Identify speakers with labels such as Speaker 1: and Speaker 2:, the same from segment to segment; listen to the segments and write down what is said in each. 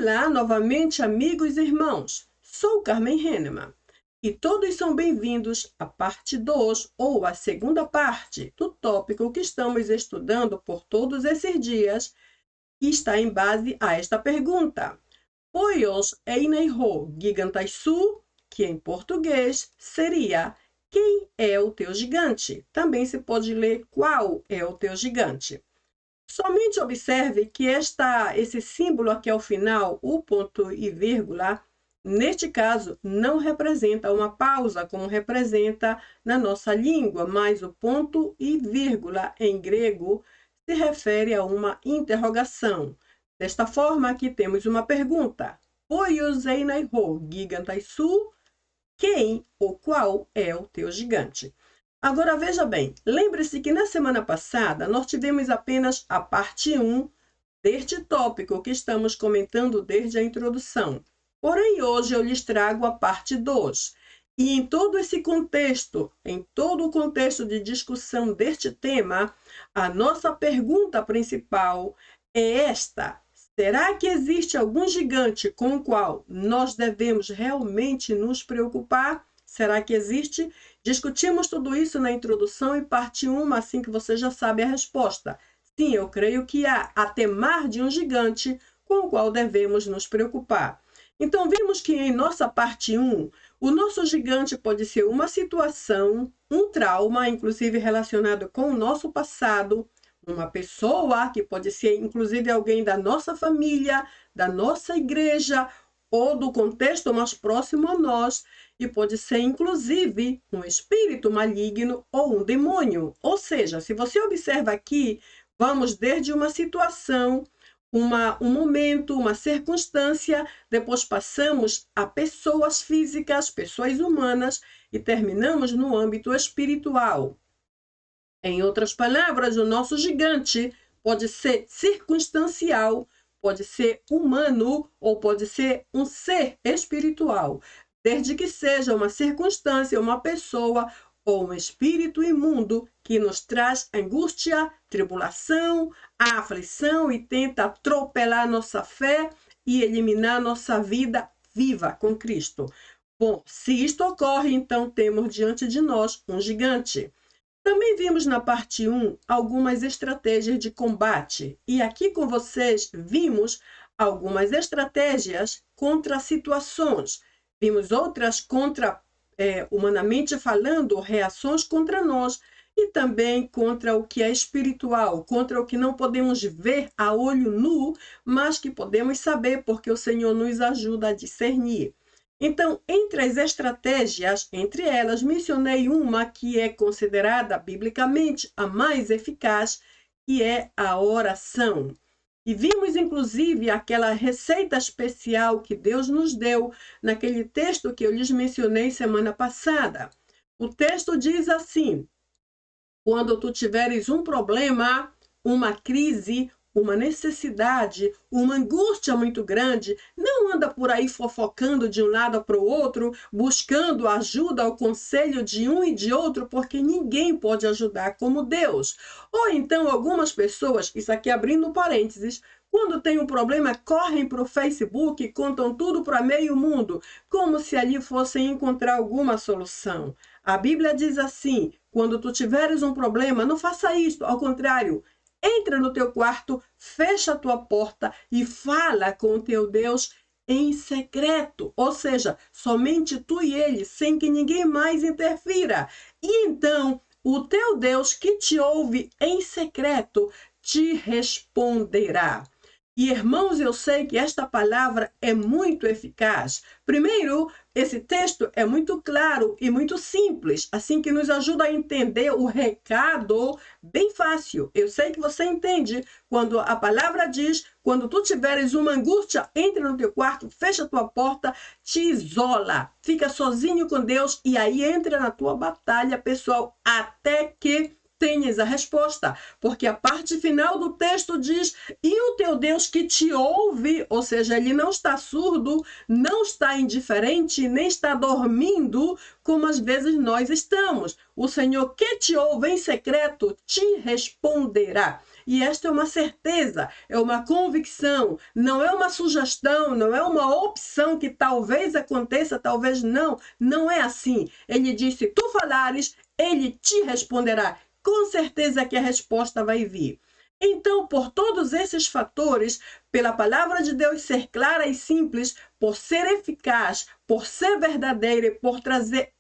Speaker 1: Olá, novamente, amigos e irmãos. Sou Carmen Henneman e todos são bem-vindos à parte 2 ou à segunda parte do tópico que estamos estudando por todos esses dias e está em base a esta pergunta. Poios eineiho gigantaisu, que em português seria quem é o teu gigante? Também se pode ler qual é o teu gigante. Somente observe que esse símbolo aqui ao final, o ponto e vírgula, neste caso não representa uma pausa, como representa na nossa língua, mas o ponto e vírgula em grego se refere a uma interrogação. Desta forma, aqui temos uma pergunta. Poios einaiho gigantaisu, quem ou qual é o teu gigante? Agora, veja bem, lembre-se que na semana passada nós tivemos apenas a parte 1 deste tópico que estamos comentando desde a introdução. Porém, hoje eu lhes trago a parte 2. E em todo esse contexto, em todo o contexto de discussão deste tema, a nossa pergunta principal é esta: será que existe algum gigante com o qual nós devemos realmente nos preocupar? Será que existe? Discutimos tudo isso na introdução e parte 1, assim que você já sabe a resposta. Sim, eu creio que há a temar de um gigante com o qual devemos nos preocupar. Então, vimos que em nossa parte 1, o nosso gigante pode ser uma situação, um trauma, inclusive relacionado com o nosso passado, uma pessoa, que pode ser inclusive alguém da nossa família, da nossa igreja, ou do contexto mais próximo a nós, e pode ser inclusive um espírito maligno ou um demônio. Ou seja, se você observa aqui, vamos desde uma situação, um momento, uma circunstância, depois passamos a pessoas físicas, pessoas humanas, e terminamos no âmbito espiritual. Em outras palavras, o nosso gigante pode ser circunstancial, pode ser humano ou pode ser um ser espiritual, desde que seja uma circunstância, uma pessoa ou um espírito imundo que nos traz angústia, tribulação, aflição e tenta atropelar nossa fé e eliminar nossa vida viva com Cristo. Bom, se isto ocorre, então temos diante de nós um gigante. Também vimos na parte 1 algumas estratégias de combate. E aqui com vocês vimos algumas estratégias contra situações. Vimos outras contra, humanamente falando, reações contra nós. E também contra o que é espiritual, contra o que não podemos ver a olho nu, mas que podemos saber porque o Senhor nos ajuda a discernir. Então, entre as estratégias, entre elas, mencionei uma que é considerada biblicamente a mais eficaz, que é a oração. E vimos, inclusive, aquela receita especial que Deus nos deu naquele texto que eu lhes mencionei semana passada. O texto diz assim: quando tu tiveres um problema, uma crise, uma necessidade, uma angústia muito grande, não anda por aí fofocando de um lado para o outro, buscando ajuda ou conselho de um e de outro, porque ninguém pode ajudar como Deus. Ou então algumas pessoas, isso aqui abrindo parênteses, quando tem um problema, correm para o Facebook e contam tudo para meio mundo, como se ali fossem encontrar alguma solução. A Bíblia diz assim: quando tu tiveres um problema, não faça isto, ao contrário, entra no teu quarto, fecha a tua porta e fala com o teu Deus em secreto. Ou seja, somente tu e ele, sem que ninguém mais interfira. E então, o teu Deus que te ouve em secreto te responderá. E, irmãos, eu sei que esta palavra é muito eficaz. Primeiro, esse texto é muito claro e muito simples, assim que nos ajuda a entender o recado bem fácil. Eu sei que você entende quando a palavra diz: quando tu tiveres uma angústia, entra no teu quarto, fecha a tua porta, te isola, fica sozinho com Deus e aí entra na tua batalha pessoal até que tenhas a resposta, porque a parte final do texto diz: e o teu Deus que te ouve, ou seja, ele não está surdo, não está indiferente, nem está dormindo, como às vezes nós estamos. O Senhor que te ouve em secreto te responderá. E esta é uma certeza, é uma convicção, não é uma sugestão, não é uma opção que talvez aconteça, talvez não. Não é assim. Ele diz: se tu falares, ele te responderá. Com certeza que a resposta vai vir. Então, por todos esses fatores, pela palavra de Deus ser clara e simples, por ser eficaz, por ser verdadeira e por trazer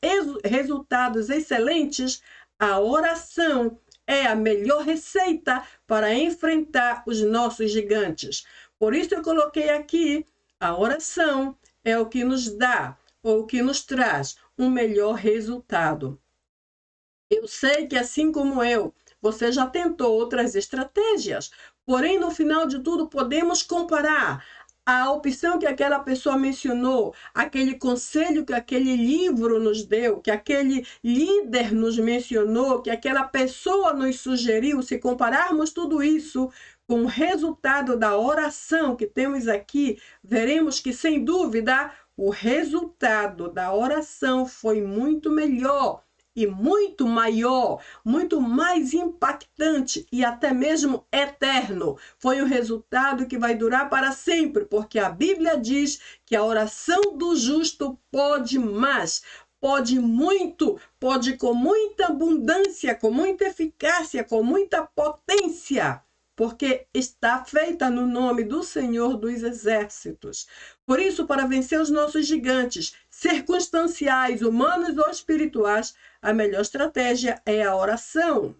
Speaker 1: resultados excelentes, a oração é a melhor receita para enfrentar os nossos gigantes. Por isso eu coloquei aqui: a oração é o que nos dá, ou o que nos traz um melhor resultado. Eu sei que, assim como eu, você já tentou outras estratégias, porém, no final de tudo, podemos comparar a opção que aquela pessoa mencionou, aquele conselho que aquele livro nos deu, que aquele líder nos mencionou, que aquela pessoa nos sugeriu. Se compararmos tudo isso com o resultado da oração que temos aqui, veremos que, sem dúvida, o resultado da oração foi muito melhor e muito maior, muito mais impactante e até mesmo eterno. Foi um resultado que vai durar para sempre, porque a Bíblia diz que a oração do justo pode mais, pode muito, pode com muita abundância, com muita eficácia, com muita potência, porque está feita no nome do Senhor dos Exércitos. Por isso, para vencer os nossos gigantes circunstanciais, humanos ou espirituais, a melhor estratégia é a oração.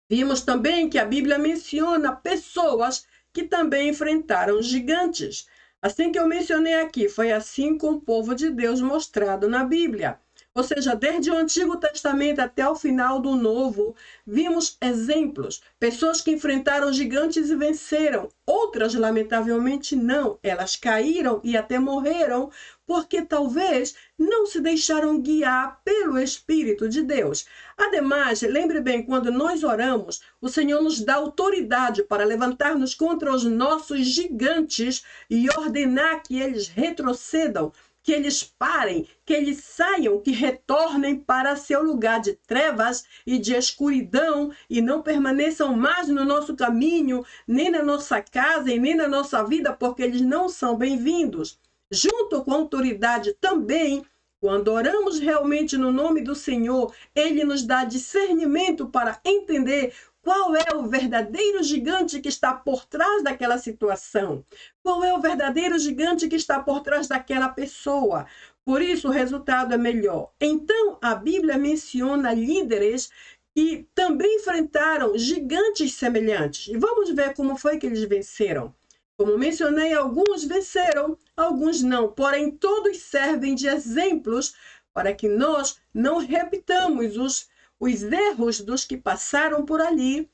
Speaker 1: Vimos também que a Bíblia menciona pessoas que também enfrentaram gigantes. Assim que eu mencionei aqui, foi assim com o povo de Deus mostrado na Bíblia. Ou seja, desde o Antigo Testamento até o final do Novo, vimos exemplos. Pessoas que enfrentaram gigantes e venceram. Outras, lamentavelmente, não. Elas caíram e até morreram, porque talvez não se deixaram guiar pelo Espírito de Deus. Ademais, lembre bem, quando nós oramos, o Senhor nos dá autoridade para levantar-nos contra os nossos gigantes e ordenar que eles retrocedam, que eles parem, que eles saiam, que retornem para seu lugar de trevas e de escuridão e não permaneçam mais no nosso caminho, nem na nossa casa e nem na nossa vida, porque eles não são bem-vindos. Junto com a autoridade também, quando oramos realmente no nome do Senhor, Ele nos dá discernimento para entender qual é o verdadeiro gigante que está por trás daquela situação. Qual é o verdadeiro gigante que está por trás daquela pessoa. Por isso, o resultado é melhor. Então, a Bíblia menciona líderes que também enfrentaram gigantes semelhantes. E vamos ver como foi que eles venceram. Como mencionei, alguns venceram, alguns não. Porém, todos servem de exemplos para que nós não repitamos os erros dos que passaram por ali,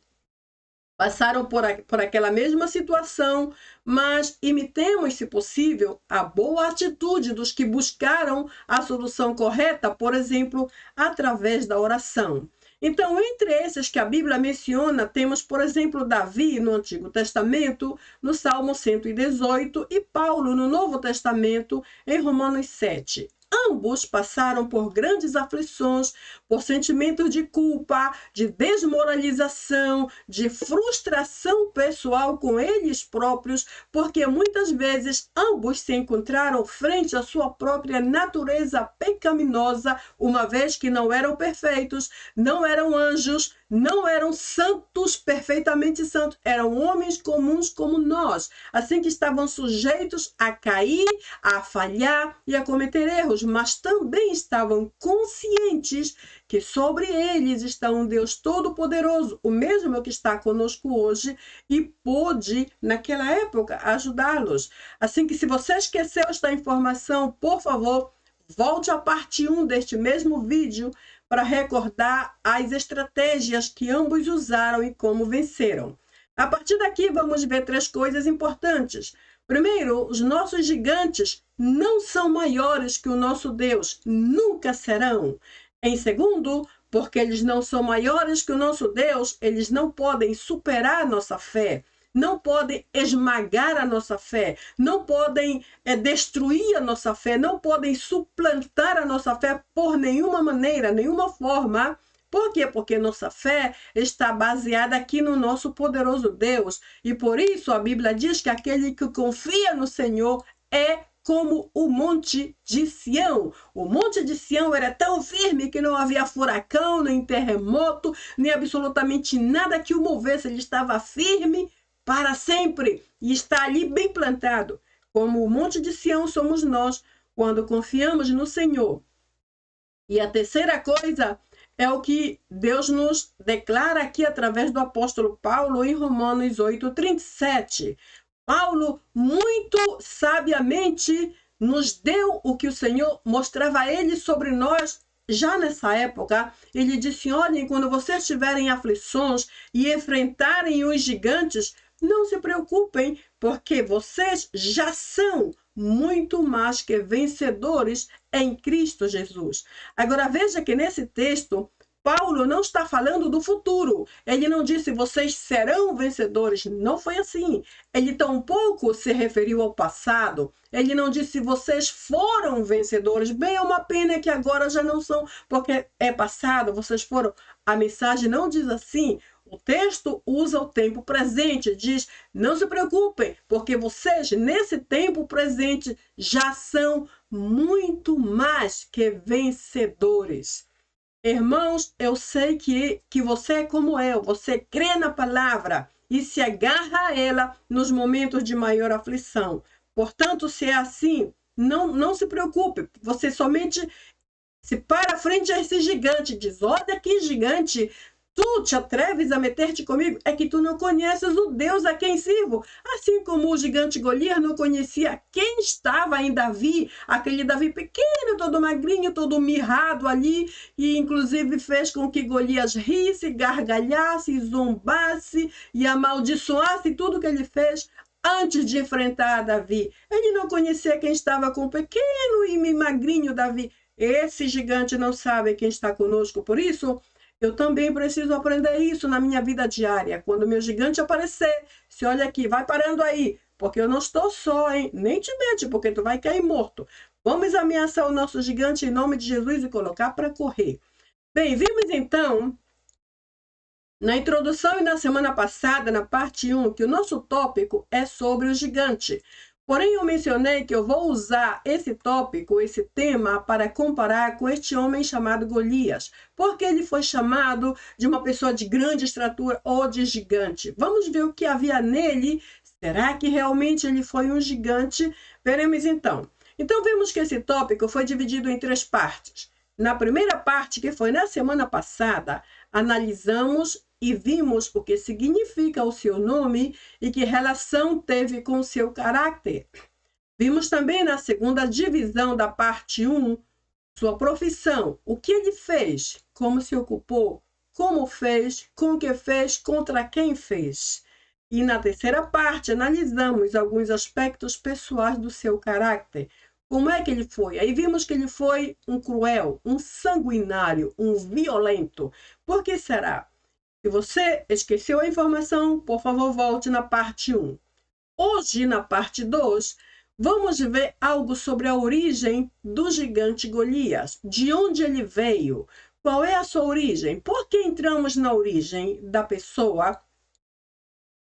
Speaker 1: passaram por aquela mesma situação, mas imitemos, se possível, a boa atitude dos que buscaram a solução correta, por exemplo, através da oração. Então, entre esses que a Bíblia menciona, temos, por exemplo, Davi no Antigo Testamento, no Salmo 118, e Paulo no Novo Testamento, em Romanos 7. Ambos passaram por grandes aflições, por sentimentos de culpa, de desmoralização, de frustração pessoal com eles próprios, porque muitas vezes ambos se encontraram frente à sua própria natureza pecaminosa, uma vez que não eram perfeitos, não eram anjos, não eram santos, perfeitamente santos, eram homens comuns como nós, assim que estavam sujeitos a cair, a falhar e a cometer erros, mas também estavam conscientes que sobre eles está um Deus Todo-Poderoso, o mesmo que está conosco hoje, e pôde, naquela época, ajudá-los. Assim que, se você esqueceu esta informação, por favor, volte à parte 1 deste mesmo vídeo para recordar as estratégias que ambos usaram e como venceram. A partir daqui, vamos ver 3 coisas importantes. Primeiro, os nossos gigantes não são maiores que o nosso Deus, nunca serão. Em segundo, porque eles não são maiores que o nosso Deus, eles não podem superar a nossa fé, não podem esmagar a nossa fé, não podem destruir a nossa fé, não podem suplantar a nossa fé por nenhuma maneira, nenhuma forma, Por quê? Porque nossa fé está baseada aqui no nosso poderoso Deus. E por isso a Bíblia diz que aquele que confia no Senhor é como o Monte de Sião. O Monte de Sião era tão firme que não havia furacão, nem terremoto, nem absolutamente nada que o movesse. Ele estava firme para sempre e está ali bem plantado. Como o Monte de Sião somos nós, quando confiamos no Senhor. E a terceira coisa é o que Deus nos declara aqui através do apóstolo Paulo em Romanos 8:37. Paulo, muito sabiamente, nos deu o que o Senhor mostrava a ele sobre nós já nessa época. Ele disse: olhem, quando vocês tiverem aflições e enfrentarem os gigantes, não se preocupem, porque vocês já são muito mais que vencedores em Cristo Jesus. Agora veja que nesse texto, Paulo não está falando do futuro. Ele não disse vocês serão vencedores. Não foi assim. Ele tampouco se referiu ao passado. Ele não disse vocês foram vencedores. Bem, é uma pena que agora já não são, porque é passado, vocês foram. A mensagem não diz assim. O texto usa o tempo presente, diz: não se preocupem, porque vocês, nesse tempo presente, já são muito mais que vencedores. Irmãos, eu sei que você é como eu, você crê na palavra e se agarra a ela nos momentos de maior aflição. Portanto, se é assim, não se preocupe, você somente se para frente a esse gigante, diz: olha que gigante, tu te atreves a meter-te comigo? É que tu não conheces o Deus a quem sirvo. Assim como o gigante Golias não conhecia quem estava em Davi, aquele Davi pequeno, todo magrinho, todo mirrado ali, e inclusive fez com que Golias risse, gargalhasse, zombasse e amaldiçoasse tudo que ele fez antes de enfrentar Davi. Ele não conhecia quem estava com o pequeno e magrinho Davi. Esse gigante não sabe quem está conosco, por isso eu também preciso aprender isso na minha vida diária. Quando o meu gigante aparecer, se olha aqui, vai parando aí, porque eu não estou só, hein? Nem te mete, porque tu vai cair morto. Vamos ameaçar o nosso gigante em nome de Jesus e colocar para correr. Bem, vimos então, na introdução e na semana passada, na parte 1, que o nosso tópico é sobre o gigante. Porém, eu mencionei que eu vou usar esse tópico, esse tema, para comparar com este homem chamado Golias, porque ele foi chamado de uma pessoa de grande estatura ou de gigante. Vamos ver o que havia nele. Será que realmente ele foi um gigante? Veremos então. Então, vemos que esse tópico foi dividido em 3 partes. Na primeira parte, que foi na semana passada, analisamos e vimos o que significa o seu nome e que relação teve com o seu caráter. Vimos também na segunda divisão da parte 1, sua profissão, o que ele fez, como se ocupou, como fez, com o que fez, contra quem fez. E na terceira parte, analisamos alguns aspectos pessoais do seu caráter. Como é que ele foi? Aí vimos que ele foi um cruel, um sanguinário, um violento. Por que será? Se você esqueceu a informação, por favor, volte na parte 1. Hoje, na parte 2, vamos ver algo sobre a origem do gigante Golias. De onde ele veio? Qual é a sua origem? Por que entramos na origem da pessoa?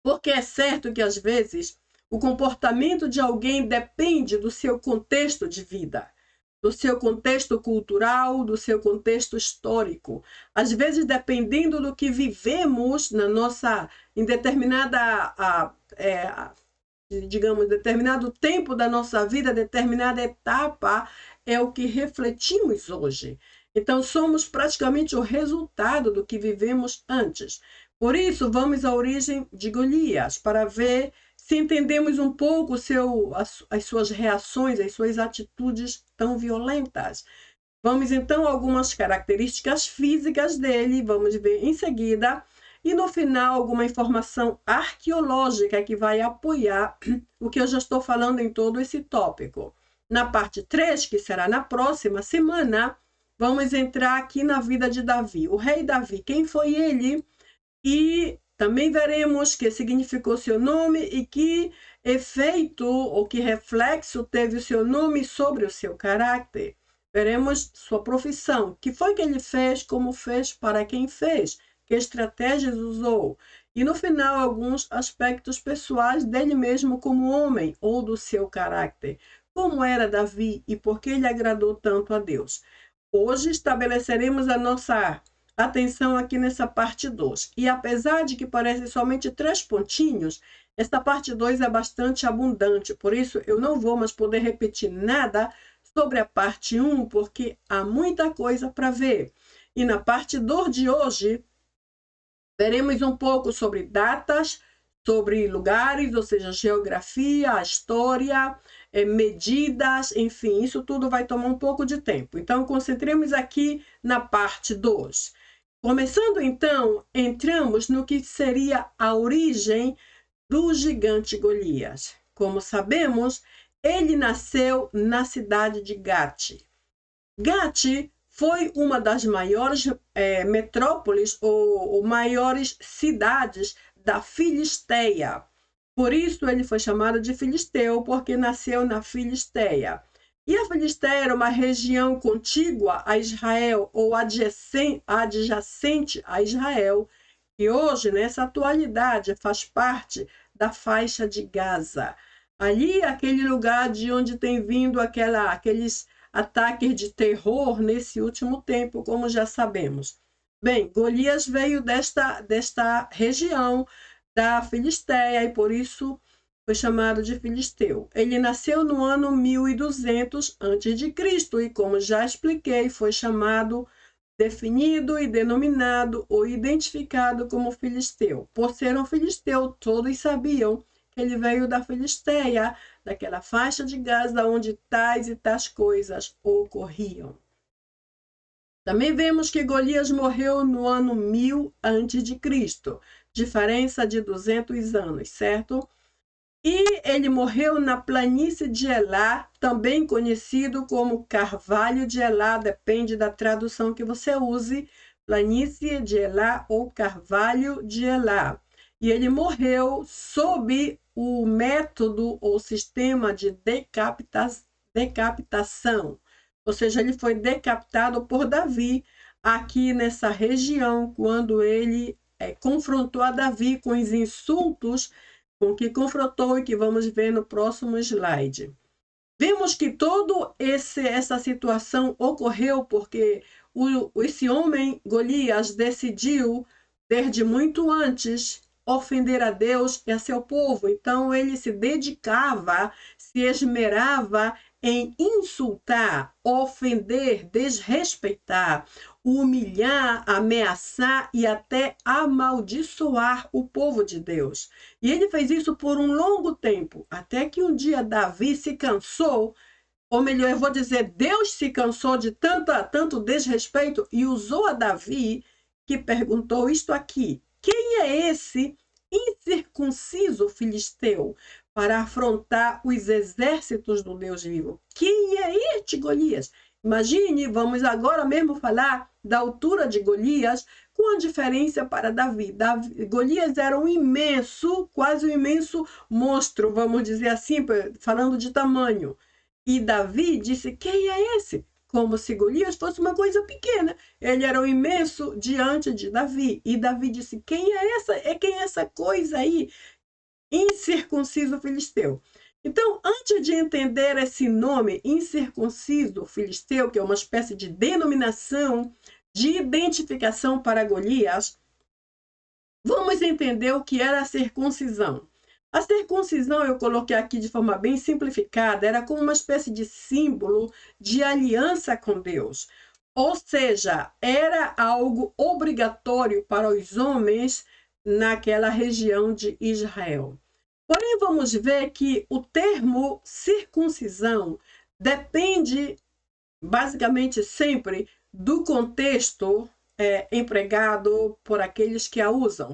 Speaker 1: Porque é certo que, às vezes, o comportamento de alguém depende do seu contexto de vida, do seu contexto cultural, do seu contexto histórico. Às vezes, dependendo do que vivemos em determinado tempo da nossa vida, determinada etapa, é o que refletimos hoje. Então, somos praticamente o resultado do que vivemos antes. Por isso, vamos à origem de Golias, para ver se entendemos um pouco as suas reações, as suas atitudes tão violentas. Vamos então a algumas características físicas dele, vamos ver em seguida, e no final alguma informação arqueológica que vai apoiar o que eu já estou falando em todo esse tópico. Na parte 3, que será na próxima semana, vamos entrar aqui na vida de Davi, o rei Davi, quem foi ele, e também veremos o que significou seu nome e que efeito ou que reflexo teve o seu nome sobre o seu caráter. veremos sua profissão, o que foi que ele fez, como fez, para quem fez, que estratégias usou. E no final, alguns aspectos pessoais dele mesmo como homem ou do seu caráter. Como era Davi e por que ele agradou tanto a Deus. Hoje estabeleceremos a nossa atenção aqui nessa parte 2. E apesar de que parece somente 3 pontinhos, esta parte 2 é bastante abundante. Por isso, eu não vou mais poder repetir nada sobre a parte 1, porque há muita coisa para ver. E na parte 2 de hoje, veremos um pouco sobre datas, sobre lugares, ou seja, geografia, história, medidas, enfim, isso tudo vai tomar um pouco de tempo. Então, concentremos aqui na parte 2. Começando então, entramos no que seria a origem do gigante Golias. Como sabemos, ele nasceu na cidade de Gate. Gate foi uma das maiores metrópoles ou maiores cidades da Filisteia. Por isso ele foi chamado de Filisteu, porque nasceu na Filisteia. E a Filisteia era uma região contígua a Israel, ou adjacente a Israel, que hoje, nessa atualidade, faz parte da faixa de Gaza. Ali, aquele lugar de onde tem vindo aqueles ataques de terror nesse último tempo, como já sabemos. Bem, Golias veio desta região da Filisteia e por isso foi chamado de Filisteu. Ele nasceu no ano 1200 a.C. e, como já expliquei, foi chamado, definido e denominado ou identificado como Filisteu. Por ser um filisteu, todos sabiam que ele veio da Filisteia, daquela faixa de Gaza onde tais e tais coisas ocorriam. Também vemos que Golias morreu no ano 1000 a.C., diferença de 200 anos, certo? E ele morreu na planície de Elá, também conhecido como Carvalho de Elá, depende da tradução que você use, planície de Elá ou Carvalho de Elá. E ele morreu sob o método ou sistema de decapitação. Ou seja, ele foi decapitado por Davi aqui nessa região, quando ele confrontou a Davi com os insultos com que confrontou e que vamos ver no próximo slide. Vemos que toda essa situação ocorreu porque esse homem, Golias, decidiu, desde muito antes, ofender a Deus e a seu povo. Então, ele se dedicava, se esmerava em insultar, ofender, desrespeitar, humilhar, ameaçar e até amaldiçoar o povo de Deus. E ele fez isso por um longo tempo, até que um dia Davi se cansou, ou melhor, eu vou dizer, Deus se cansou de tanto desrespeito e usou a Davi, que perguntou isto aqui: quem é esse incircunciso filisteu para afrontar os exércitos do Deus vivo? Quem é este Golias? Imagine, vamos agora mesmo falar da altura de Golias, com a diferença para Davi. Golias era um imenso, quase um imenso monstro, vamos dizer assim, falando de tamanho. E Davi disse: quem é esse? Como se Golias fosse uma coisa pequena. Ele era um imenso diante de Davi. E Davi disse: quem é essa? Quem é essa coisa aí? Incircunciso filisteu. Então, antes de entender esse nome, incircunciso filisteu, que é uma espécie de denominação de identificação para Golias, vamos entender o que era a circuncisão. A circuncisão, eu coloquei aqui de forma bem simplificada, era como uma espécie de símbolo de aliança com Deus. Ou seja, era algo obrigatório para os homens naquela região de Israel. Porém, vamos ver que o termo circuncisão depende basicamente sempre do contexto empregado por aqueles que a usam,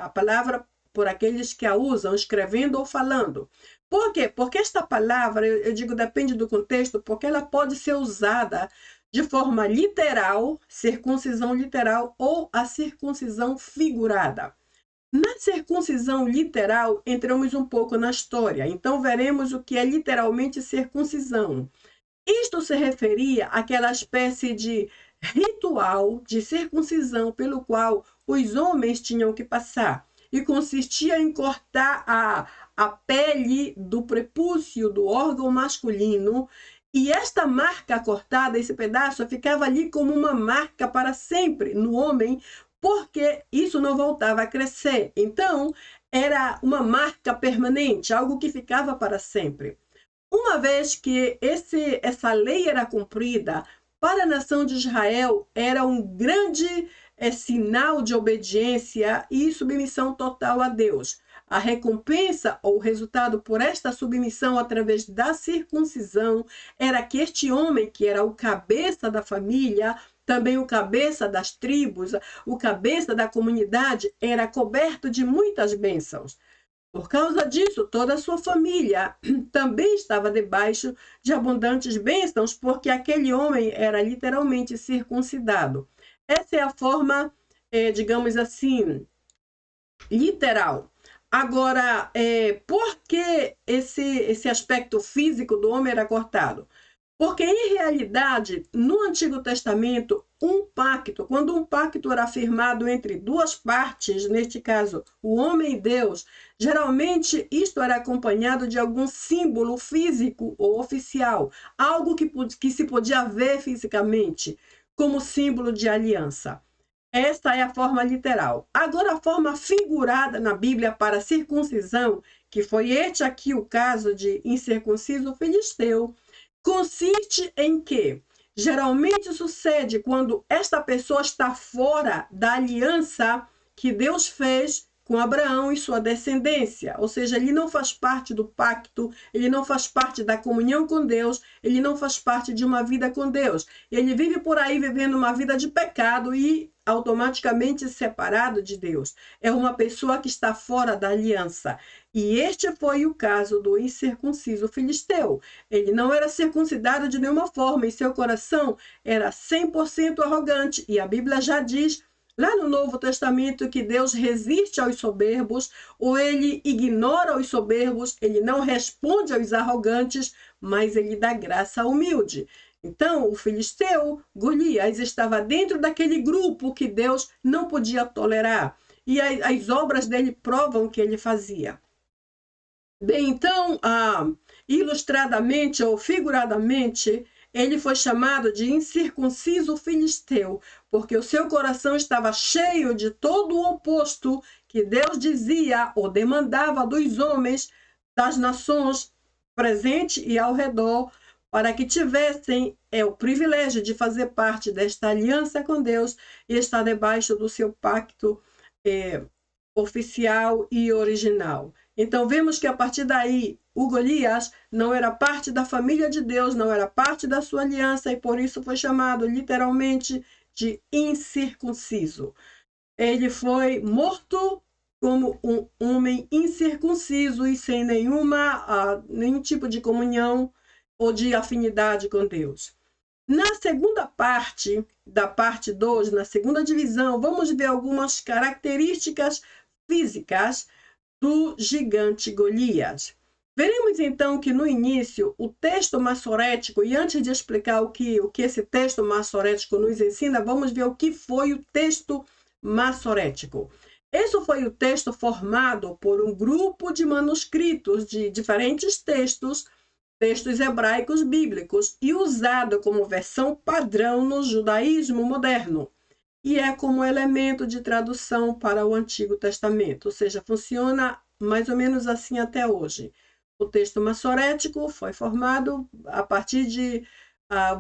Speaker 1: a palavra por aqueles que a usam, escrevendo ou falando. Por quê? Porque esta palavra, eu digo depende do contexto, porque ela pode ser usada de forma literal, circuncisão literal, ou a circuncisão figurada. Na circuncisão literal, entramos um pouco na história. Então, veremos o que é literalmente circuncisão. Isto se referia àquela espécie de ritual de circuncisão pelo qual os homens tinham que passar, e consistia em cortar a pele do prepúcio do órgão masculino, e esta marca cortada, esse pedaço, ficava ali como uma marca para sempre no homem, porque isso não voltava a crescer. Então, era uma marca permanente, algo que ficava para sempre. Uma vez que essa lei era cumprida, para a nação de Israel era um grande sinal de obediência e submissão total a Deus. A recompensa ou o resultado por esta submissão através da circuncisão era que este homem, que era o cabeça da família, também o cabeça das tribos, o cabeça da comunidade, era coberto de muitas bênçãos. Por causa disso, toda a sua família também estava debaixo de abundantes bênçãos, porque aquele homem era literalmente circuncidado. Essa é a forma, digamos assim, literal. Agora, por que esse aspecto físico do homem era cortado? Porque, em realidade, no Antigo Testamento, quando um pacto era firmado entre duas partes, neste caso, o homem e Deus, geralmente isto era acompanhado de algum símbolo físico ou oficial, algo que se podia ver fisicamente, como símbolo de aliança. Esta é a forma literal. Agora, a forma figurada na Bíblia para circuncisão, que foi este aqui o caso de incircunciso filisteu, consiste em que geralmente sucede quando esta pessoa está fora da aliança que Deus fez com Abraão e sua descendência, ou seja, ele não faz parte do pacto, ele não faz parte da comunhão com Deus, ele não faz parte de uma vida com Deus. Ele vive por aí vivendo uma vida de pecado e automaticamente separado de Deus. É uma pessoa que está fora da aliança. E este foi o caso do incircunciso filisteu. Ele não era circuncidado de nenhuma forma, e seu coração era 100% arrogante. E a Bíblia já diz, lá no Novo Testamento, que Deus resiste aos soberbos, ou ele ignora os soberbos, ele não responde aos arrogantes, mas ele dá graça ao humilde. Então, o filisteu, Golias, estava dentro daquele grupo que Deus não podia tolerar. E as obras dele provam o que ele fazia. Bem, então, ilustradamente ou figuradamente, ele foi chamado de incircunciso filisteu, porque o seu coração estava cheio de todo o oposto que Deus dizia ou demandava dos homens, das nações presentes e ao redor, para que tivessem o privilégio de fazer parte desta aliança com Deus e estar debaixo do seu pacto oficial e original. Então, vemos que a partir daí, o Golias não era parte da família de Deus, não era parte da sua aliança, e por isso foi chamado literalmente de incircunciso. Ele foi morto como um homem incircunciso e sem nenhum tipo de comunhão ou de afinidade com Deus. Na segunda parte, da parte 2, na segunda divisão, vamos ver algumas características físicas do gigante Golias. Veremos então que no início o texto massorético, e antes de explicar o que esse texto massorético nos ensina, vamos ver o que foi o texto massorético. Esse foi o texto formado por um grupo de manuscritos de diferentes textos hebraicos bíblicos, e usado como versão padrão no judaísmo moderno. E é como elemento de tradução para o Antigo Testamento, ou seja, funciona mais ou menos assim até hoje. O texto massorético foi formado a partir de,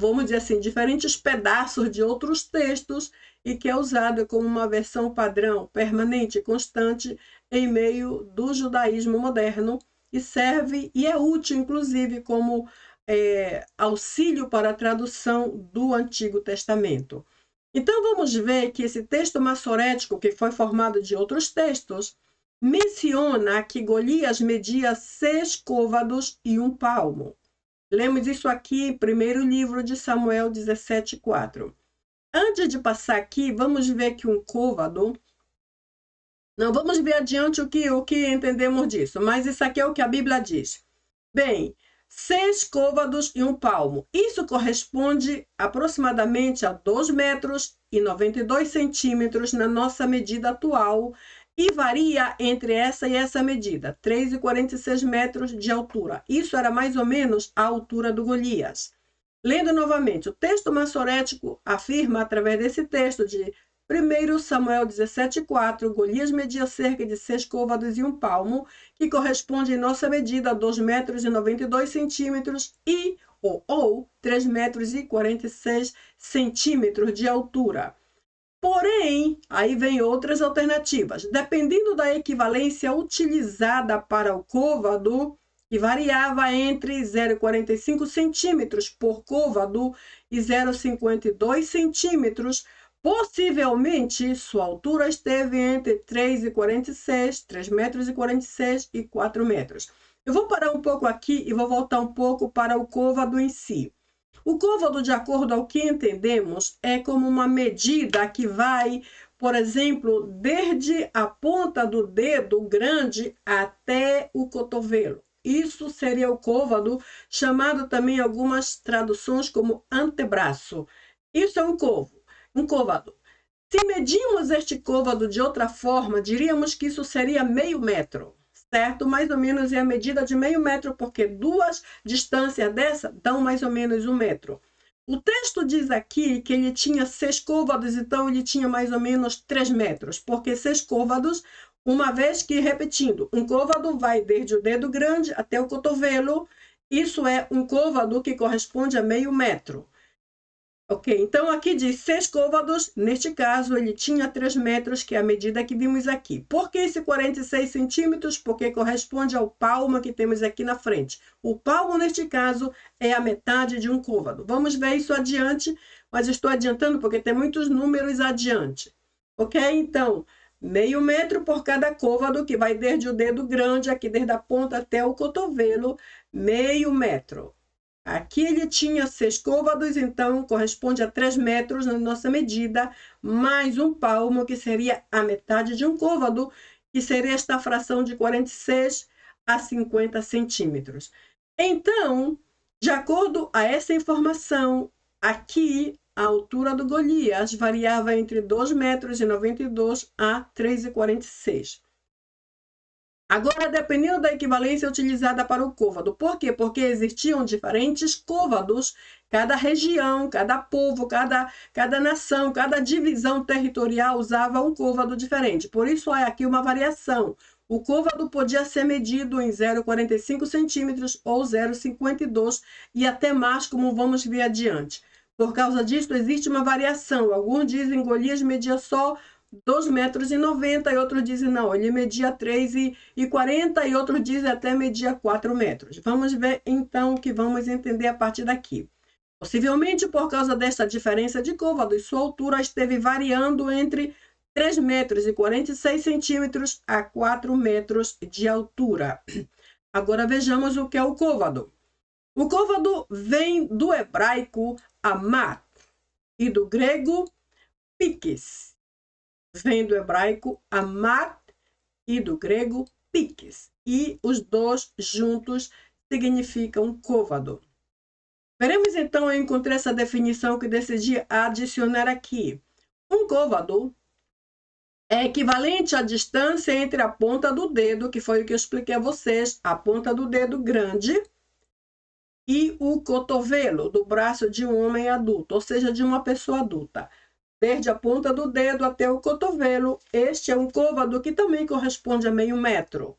Speaker 1: vamos dizer assim, diferentes pedaços de outros textos e que é usado como uma versão padrão, permanente e constante em meio do judaísmo moderno e serve e é útil, inclusive, como auxílio para a tradução do Antigo Testamento. Então, vamos ver que esse texto massorético, que foi formado de outros textos, menciona que Golias media 6 côvados e 1 palmo. Lemos isso aqui em primeiro livro de Samuel 17:4. Antes de passar aqui, vamos ver que um côvado... Não, vamos ver adiante o que entendemos disso, mas isso aqui é o que a Bíblia diz. Bem, 6 côvados e 1 palmo. Isso corresponde aproximadamente a 2 metros e 92 centímetros na nossa medida atual e varia entre essa e essa medida, 3,46 metros de altura. Isso era mais ou menos a altura do Golias. Lendo novamente, o texto massorético afirma, através desse texto de 1 Samuel 17,4, Golias media cerca de 6 côvados e 1 palmo, que corresponde em nossa medida a 2 metros e 92 centímetros ou 3 metros e 46 centímetros de altura. Porém, aí vem outras alternativas. Dependendo da equivalência utilizada para o côvado, que variava entre 0,45 centímetros por côvado e 0,52 centímetros, possivelmente sua altura esteve entre 3,46, 3 metros e 46 e 4 metros. Eu vou parar um pouco aqui e vou voltar um pouco para o côvado em si. O côvado, de acordo ao que entendemos, é como uma medida que vai, por exemplo, desde a ponta do dedo grande até o cotovelo. Isso seria o côvado, chamado também em algumas traduções como antebraço. Isso é um côvado. Se medimos este côvado de outra forma, diríamos que isso seria meio metro, certo? Mais ou menos é a medida de meio metro, porque duas distâncias dessa dão mais ou menos 1 metro. O texto diz aqui que ele tinha 6 côvados, então ele tinha mais ou menos 3 metros, porque 6 côvados, uma vez que, repetindo, um côvado vai desde o dedo grande até o cotovelo, isso é um côvado que corresponde a meio metro. Ok, então aqui diz 6 côvados, neste caso ele tinha 3 metros, que é a medida que vimos aqui. Por que esse 46 centímetros? Porque corresponde ao palmo que temos aqui na frente. O palmo, neste caso, é a metade de um côvado. Vamos ver isso adiante, mas estou adiantando porque tem muitos números adiante. Ok, então, meio metro por cada côvado, que vai desde o dedo grande, aqui desde a ponta até o cotovelo, meio metro. Aqui ele tinha 6 côvados, então corresponde a 3 metros na nossa medida, mais 1 palmo, que seria a metade de um côvado, que seria esta fração de 46 a 50 centímetros. Então, de acordo a essa informação, aqui a altura do Golias variava entre 2 metros e 92 a 3,46. Agora, dependendo da equivalência utilizada para o côvado. Por quê? Porque existiam diferentes côvados, cada região, cada povo, cada nação, cada divisão territorial usava um côvado diferente. Por isso, há aqui uma variação. O côvado podia ser medido em 0,45 centímetros ou 0,52 e até mais, como vamos ver adiante. Por causa disso, existe uma variação. Alguns dizem que Golias media só 2,90 metros e outros dizem não, ele media 3,40 e outros dizem até media 4 metros. Vamos ver então o que vamos entender a partir daqui. Possivelmente por causa desta diferença de côvados, sua altura esteve variando entre 3 metros e 46 centímetros a 4 metros de altura. Agora vejamos o que é o côvado. O côvado vem do hebraico amat e do grego pikis. Vem do hebraico amat e do grego pikis. E os dois juntos significam côvado. Veremos então, eu encontrei essa definição que decidi adicionar aqui. Um côvado é equivalente à distância entre a ponta do dedo, que foi o que eu expliquei a vocês, a ponta do dedo grande, e o cotovelo do braço de um homem adulto, ou seja, de uma pessoa adulta. Desde a ponta do dedo até o cotovelo, este é um côvado que também corresponde a meio metro.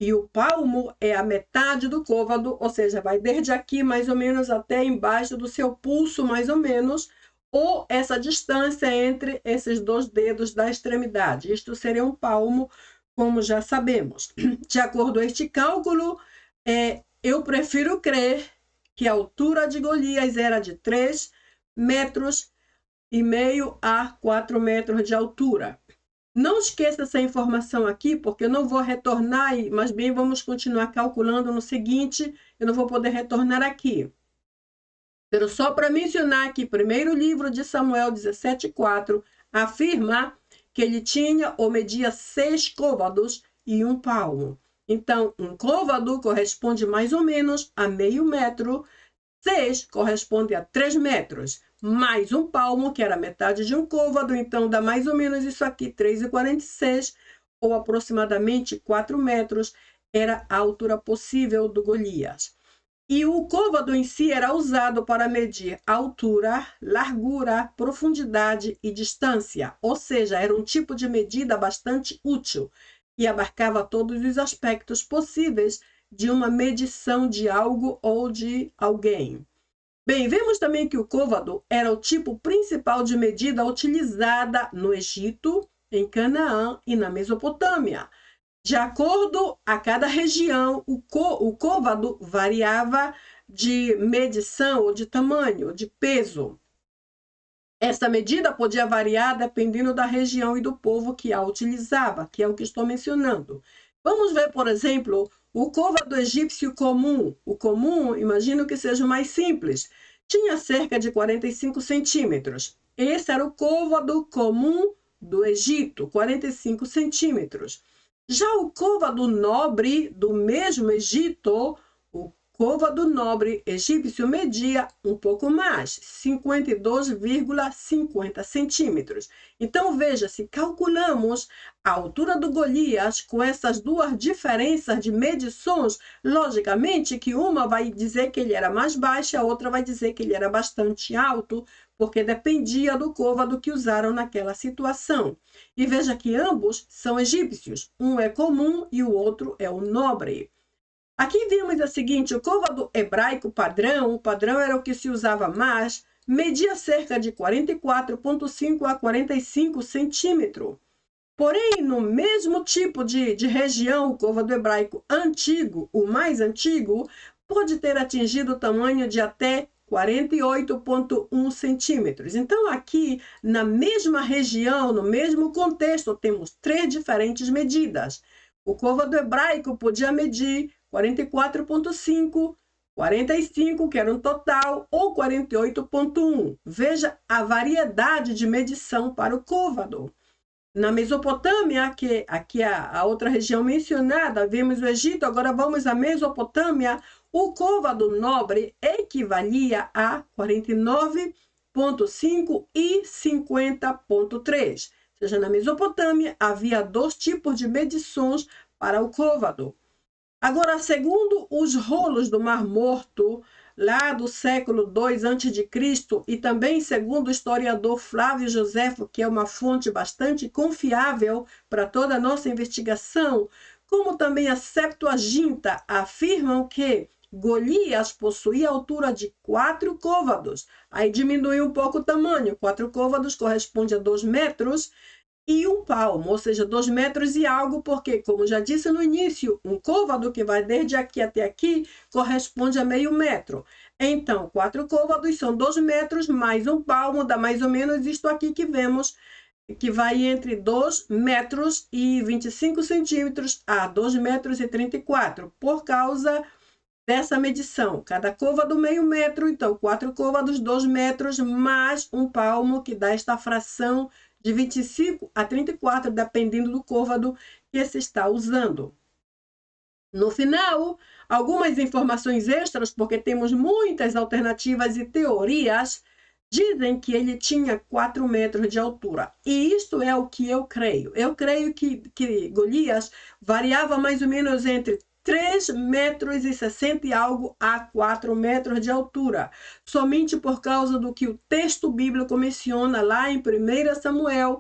Speaker 1: E o palmo é a metade do côvado, ou seja, vai desde aqui mais ou menos até embaixo do seu pulso, mais ou menos, ou essa distância entre esses dois dedos da extremidade. Isto seria um palmo, como já sabemos. De acordo com este cálculo, eu prefiro crer que a altura de Golias era de 3,5 metros a 4 metros de altura. Não esqueça essa informação aqui, porque eu não vou retornar, mas bem, vamos continuar calculando no seguinte, eu não vou poder retornar aqui. Pero só para mencionar que primeiro livro de Samuel 17,4 afirma que ele tinha ou media 6 côvados e 1 palmo. Então, um côvado corresponde mais ou menos a meio metro, 6 corresponde a 3 metros, mais um palmo, que era metade de um côvado, então dá mais ou menos isso aqui, 3,46, ou aproximadamente 4 metros, era a altura possível do Golias. E o côvado em si era usado para medir altura, largura, profundidade e distância, ou seja, era um tipo de medida bastante útil e abarcava todos os aspectos possíveis de uma medição de algo ou de alguém. Bem, vemos também que o côvado era o tipo principal de medida utilizada no Egito, em Canaã e na Mesopotâmia. De acordo a cada região, o côvado variava de medição ou de tamanho, de peso. Essa medida podia variar dependendo da região e do povo que a utilizava, que é o que estou mencionando. Vamos ver, por exemplo, o côvado egípcio comum. O comum, imagino que seja o mais simples, tinha cerca de 45 centímetros. Esse era o côvado comum do Egito, 45 centímetros. Já o côvado nobre do mesmo Egito, o côvado nobre egípcio media um pouco mais, 52,50 centímetros. Então, veja, se calculamos a altura do Golias com essas duas diferenças de medições, logicamente que uma vai dizer que ele era mais baixo, a outra vai dizer que ele era bastante alto, porque dependia do côvado que usaram naquela situação. E veja que ambos são egípcios, um é comum e o outro é o nobre. Aqui vimos o seguinte, o côvado hebraico padrão, o padrão era o que se usava mais, media cerca de 44,5 a 45 centímetros. Porém, no mesmo tipo de região, o côvado hebraico antigo, o mais antigo, pode ter atingido o tamanho de até 48,1 centímetros. Então, aqui, na mesma região, no mesmo contexto, temos três diferentes medidas. O côvado hebraico podia medir 44,5, 45, que era um total, ou 48,1. Veja a variedade de medição para o côvado. Na Mesopotâmia, que aqui é a outra região mencionada, vimos o Egito, agora vamos à Mesopotâmia. O côvado nobre equivalia a 49,5 e 50,3. Ou seja, na Mesopotâmia havia dois tipos de medições para o côvado. Agora, segundo os rolos do Mar Morto, lá do século II a.C., e também segundo o historiador Flávio Joséfo, que é uma fonte bastante confiável para toda a nossa investigação, como também a Septuaginta, afirmam que Golias possuía altura de 4 côvados. Aí diminuiu um pouco o tamanho. 4 côvados corresponde a 2 metros e um palmo, ou seja, 2 metros e algo, porque, como já disse no início, um côvado que vai desde aqui até aqui corresponde a meio metro. Então, 4 côvados são 2 metros mais um palmo, dá mais ou menos isto aqui que vemos, que vai entre 2 metros e 25 centímetros a 2 metros e 34, por causa dessa medição. Cada côvado meio metro, então 4 côvados, 2 metros, mais um palmo, que dá esta fração de 25 a 34, dependendo do côvado que se está usando. No final, algumas informações extras, porque temos muitas alternativas e teorias, dizem que ele tinha 4 metros de altura. E isto é o que eu creio. Eu creio que Golias variava mais ou menos entre 3 metros e 60 e algo a 4 metros de altura, somente por causa do que o texto bíblico menciona lá em 1 Samuel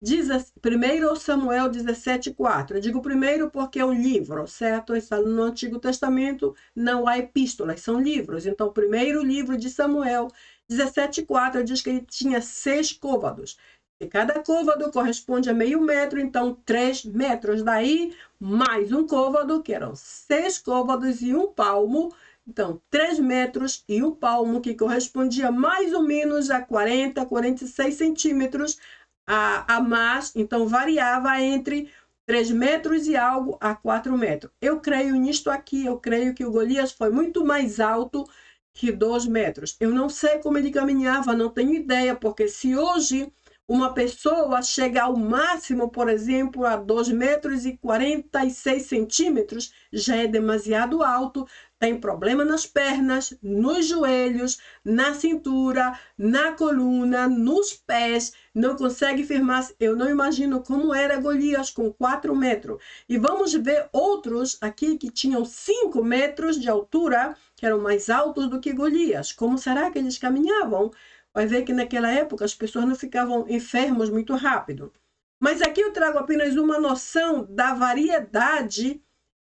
Speaker 1: 17,4. Eu digo primeiro porque é um livro, certo? No Antigo Testamento não há epístolas, são livros. Então, o primeiro livro de Samuel 17,4 diz que ele tinha 6 côvados. E cada côvado corresponde a meio metro, então 3 metros. Daí, mais um côvado, que eram 6 côvados e um palmo. Então, 3 metros e um palmo, que correspondia mais ou menos a 40, 46 centímetros a mais. Então, variava entre 3 metros e algo a 4 metros. Eu creio nisto aqui, eu creio que o Golias foi muito mais alto que 2 metros. Eu não sei como ele caminhava, não tenho ideia, porque se hoje uma pessoa chega ao máximo, por exemplo, a 2,46 metros, já é demasiado alto, tem problema nas pernas, nos joelhos, na cintura, na coluna, nos pés, não consegue firmar. Eu não imagino como era Golias com 4 metros. E vamos ver outros aqui que tinham 5 metros de altura, que eram mais altos do que Golias. Como será que eles caminhavam? Vai ver que naquela época as pessoas não ficavam enfermas muito rápido. Mas aqui eu trago apenas uma noção da variedade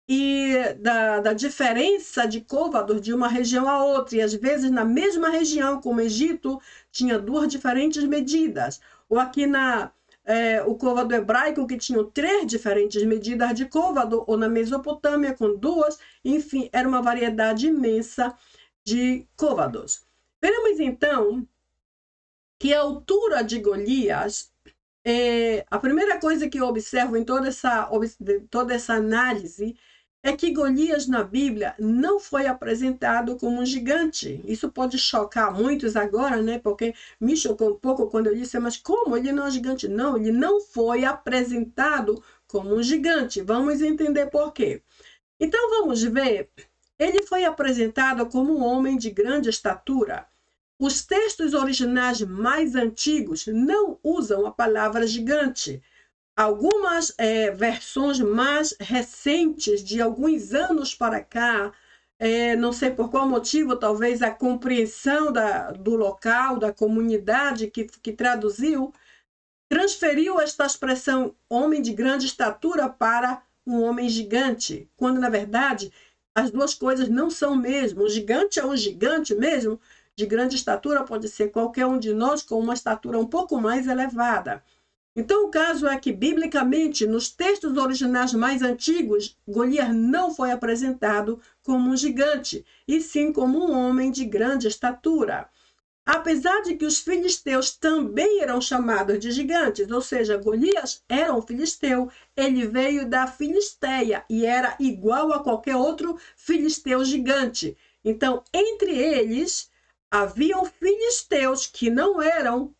Speaker 1: e da diferença de côvados de uma região a outra. E às vezes na mesma região, como o Egito, tinha 2 diferentes medidas. Ou aqui o côvado hebraico, que tinha 3 diferentes medidas de côvado, ou na Mesopotâmia com 2. Enfim, era uma variedade imensa de côvados. Veremos então que a altura de Golias, a primeira coisa que eu observo em toda essa análise é que Golias na Bíblia não foi apresentado como um gigante. Isso pode chocar muitos agora, né? Porque me chocou um pouco quando eu disse, mas como ele não é gigante? Não, ele não foi apresentado como um gigante. Vamos entender por quê. Então vamos ver, ele foi apresentado como um homem de grande estatura. Os textos originais mais antigos não usam a palavra gigante. Algumas versões mais recentes, de alguns anos para cá, não sei por qual motivo, talvez a compreensão do local, da comunidade que traduziu, transferiu esta expressão homem de grande estatura para um homem gigante, quando na verdade as duas coisas não são mesmo. O gigante é um gigante mesmo, de grande estatura pode ser qualquer um de nós com uma estatura um pouco mais elevada. Então, o caso é que, biblicamente, nos textos originais mais antigos, Golias não foi apresentado como um gigante, e sim como um homem de grande estatura. Apesar de que os filisteus também eram chamados de gigantes, ou seja, Golias era um filisteu, ele veio da Filisteia e era igual a qualquer outro filisteu gigante. Então, entre eles, haviam filisteus que não eram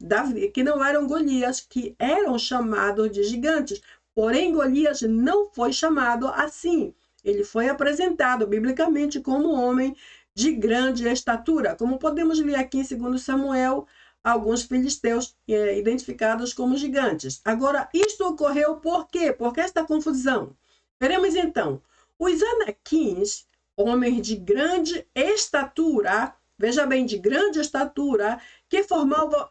Speaker 1: Golias, que eram chamados de gigantes. Porém, Golias não foi chamado assim. Ele foi apresentado biblicamente como homem de grande estatura. Como podemos ler aqui em 2 Samuel, alguns filisteus identificados como gigantes. Agora, isto ocorreu por quê? Por que esta confusão? Veremos então. Os anaquins, homens de grande estatura, veja bem, de grande estatura, que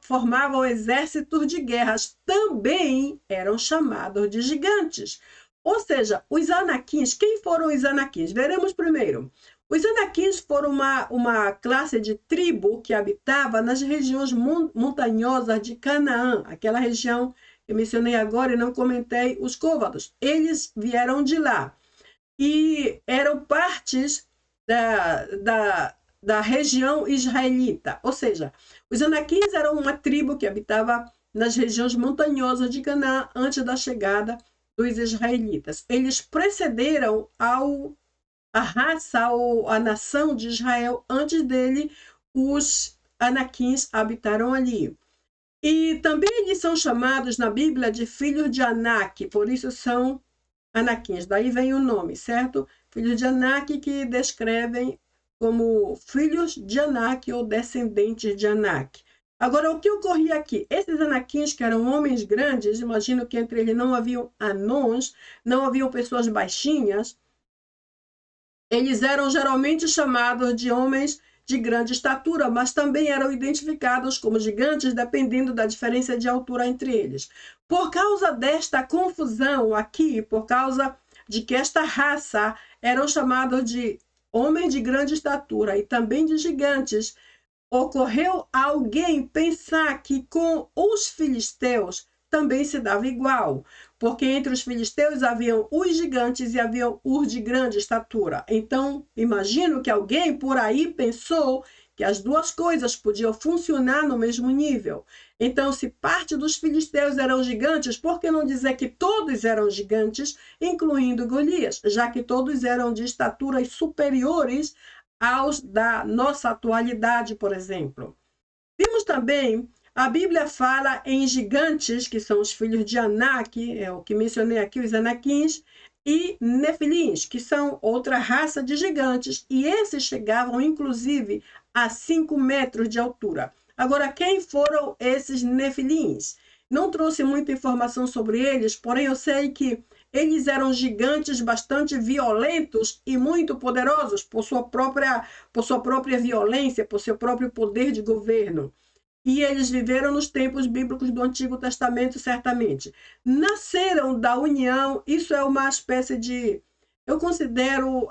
Speaker 1: formavam exércitos de guerras, também eram chamados de gigantes. Ou seja, os anaquins, quem foram os anaquins? Veremos primeiro. Os anaquins foram uma classe de tribo que habitava nas regiões montanhosas de Canaã, aquela região que eu mencionei agora e não comentei os côvados. Eles vieram de lá e eram partes da região israelita. Ou seja, os anaquins eram uma tribo que habitava nas regiões montanhosas de Canaã antes da chegada dos israelitas. Eles precederam a raça ou a nação de Israel. Antes dele, os anaquins habitaram ali. E também eles são chamados na Bíblia de filhos de Anak, por isso são anaquins. Daí vem o nome, certo? Filhos de Anak, que descrevem como filhos de Anak ou descendentes de Anak. Agora, o que ocorria aqui? Esses anaquins, que eram homens grandes, imagino que entre eles não haviam anãos, não haviam pessoas baixinhas, eles eram geralmente chamados de homens de grande estatura, mas também eram identificados como gigantes, dependendo da diferença de altura entre eles. Por causa desta confusão aqui, por causa de que esta raça eram chamados de homens de grande estatura e também de gigantes, ocorreu alguém pensar que com os filisteus também se dava igual, porque entre os filisteus haviam os gigantes e haviam os de grande estatura. Então, imagino que alguém por aí pensou que as duas coisas podiam funcionar no mesmo nível. Então, se parte dos filisteus eram gigantes, por que não dizer que todos eram gigantes, incluindo Golias, já que todos eram de estaturas superiores aos da nossa atualidade, por exemplo? Vimos também A Bíblia fala em gigantes, que são os filhos de Anak, é o que mencionei aqui, os Anaquins, e Nefilins, que são outra raça de gigantes, e esses chegavam, inclusive, a 5 metros de altura. Agora, quem foram esses Nefilins? Não trouxe muita informação sobre eles, porém eu sei que eles eram gigantes bastante violentos e muito poderosos por sua própria violência, por seu próprio poder de governo. E eles viveram nos tempos bíblicos do Antigo Testamento, certamente. Nasceram da união, isso é uma espécie de... Eu considero,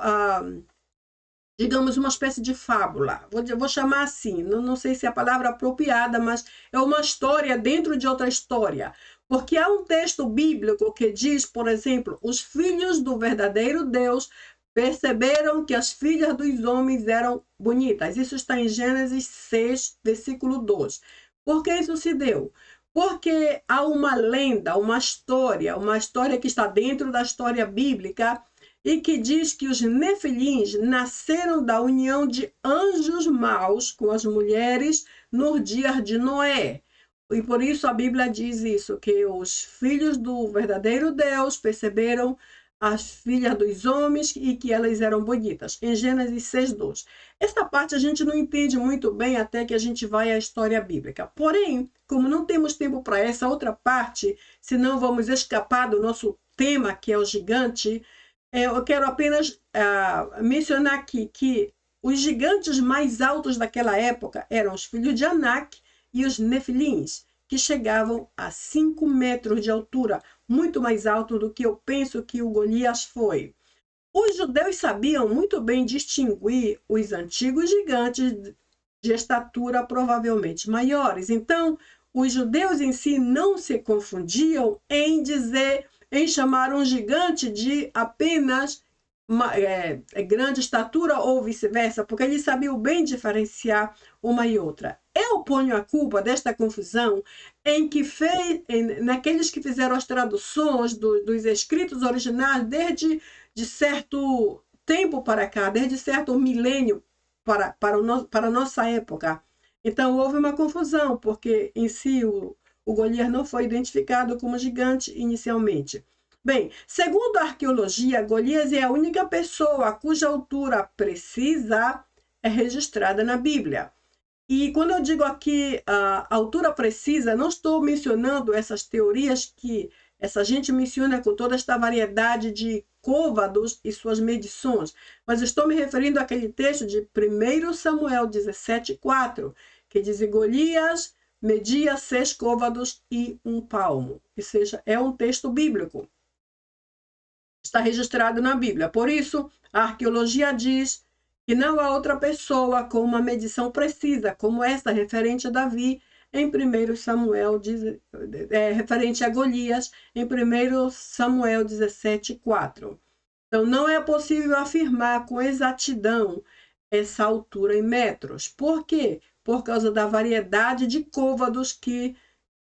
Speaker 1: digamos, uma espécie de fábula. Vou chamar assim, não sei se é a palavra apropriada, mas é uma história dentro de outra história. Porque há um texto bíblico que diz, por exemplo, os filhos do verdadeiro Deus perceberam que as filhas dos homens eram bonitas. Isso está em Gênesis 6, versículo 2. Por que isso se deu? Porque há uma lenda, uma história que está dentro da história bíblica e que diz que os nefilins nasceram da união de anjos maus com as mulheres nos dias de Noé. E por isso a Bíblia diz isso, que os filhos do verdadeiro Deus perceberam as filhas dos homens e que elas eram bonitas, em Gênesis 6:2. Esta parte a gente não entende muito bem até que a gente vai à história bíblica. Porém, como não temos tempo para essa outra parte, senão vamos escapar do nosso tema, que é o gigante, eu quero apenas mencionar aqui que os gigantes mais altos daquela época eram os filhos de Anak e os Nefilins, que chegavam a 5 metros de altura, muito mais alto do que eu penso que o Golias foi. Os judeus sabiam muito bem distinguir os antigos gigantes de estatura provavelmente maiores. Então, os judeus em si não se confundiam em chamar um gigante de apenas grande estatura ou vice-versa, porque eles sabiam bem diferenciar uma e outra. Eu ponho a culpa desta confusão naqueles que fizeram as traduções dos escritos originais desde de certo tempo para cá, desde certo milênio para a nossa época. Então houve uma confusão, porque em si o Golias não foi identificado como gigante inicialmente. Bem, segundo a arqueologia, Golias é a única pessoa cuja altura precisa é registrada na Bíblia. E quando eu digo aqui a altura precisa, não estou mencionando essas teorias que essa gente menciona com toda esta variedade de côvados e suas medições, mas estou me referindo àquele texto de 1 Samuel 17:4, que diz: Golias media 6 côvados e 1 palmo. Ou seja, é um texto bíblico. Está registrado na Bíblia. Por isso, a arqueologia diz que não há outra pessoa com uma medição precisa, como essa referente a Davi, em 1 Samuel, referente a Golias, em 1 Samuel 17:4. Então, não é possível afirmar com exatidão essa altura em metros. Por quê? Por causa da variedade de côvados que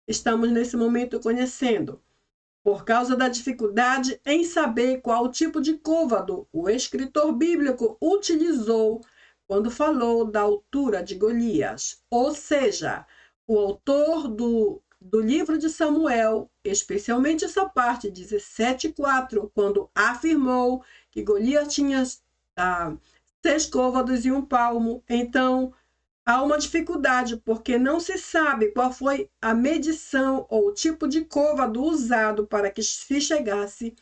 Speaker 1: estamos nesse momento conhecendo. Por causa da dificuldade em saber qual tipo de côvado o escritor bíblico utilizou quando falou da altura de Golias. Ou seja, o autor do livro de Samuel, especialmente essa parte 17:4, quando afirmou que Golias tinha 6 côvados e 1 palmo, então há uma dificuldade, porque não se sabe qual foi a medição ou o tipo de côvado usado para que se chegasse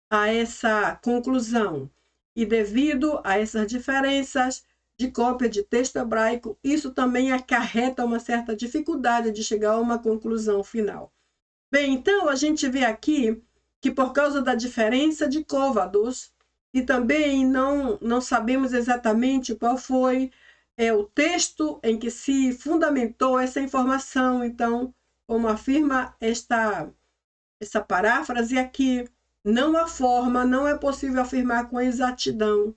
Speaker 1: a essa conclusão. E devido a essas diferenças de cópia de texto hebraico, isso também acarreta uma certa dificuldade de chegar a uma conclusão final. Bem, então a gente vê aqui que por causa da diferença de côvados, e também não sabemos exatamente qual foi o texto em que se fundamentou essa informação. Então, como afirma essa paráfrase aqui, não há forma, não é possível afirmar com exatidão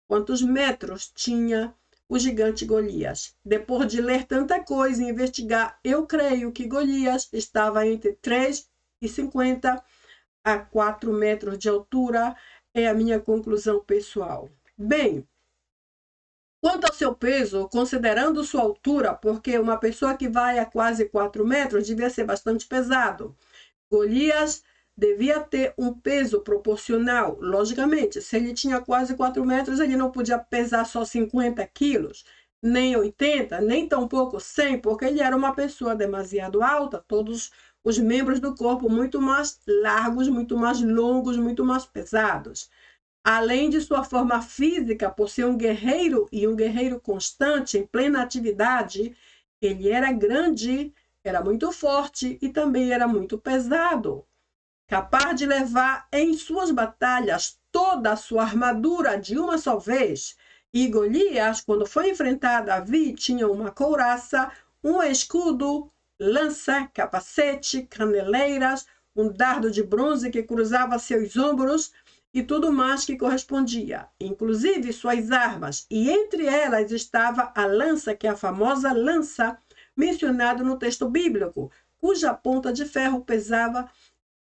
Speaker 1: quantos metros tinha o gigante Golias. Depois de ler tanta coisa e investigar, eu creio que Golias estava entre 3,50 a 4 metros de altura, é a minha conclusão pessoal. Bem, Quanto ao seu peso, considerando sua altura, porque uma pessoa que vai a quase 4 metros devia ser bastante pesado, Golias devia ter um peso proporcional. Logicamente, se ele tinha quase 4 metros, ele não podia pesar só 50 quilos, nem 80, nem tampouco 100, porque ele era uma pessoa demasiado alta, todos os membros do corpo muito mais largos, muito mais longos, muito mais pesados. Além de sua forma física, por ser um guerreiro e um guerreiro constante, em plena atividade, ele era grande, era muito forte e também era muito pesado, capaz de levar em suas batalhas toda a sua armadura de uma só vez. E Golias, quando foi enfrentar Davi, tinha uma couraça, um escudo, lança, capacete, caneleiras, um dardo de bronze que cruzava seus ombros e tudo mais que correspondia, inclusive suas armas, e entre elas estava a lança, que é a famosa lança mencionada no texto bíblico, cuja ponta de ferro pesava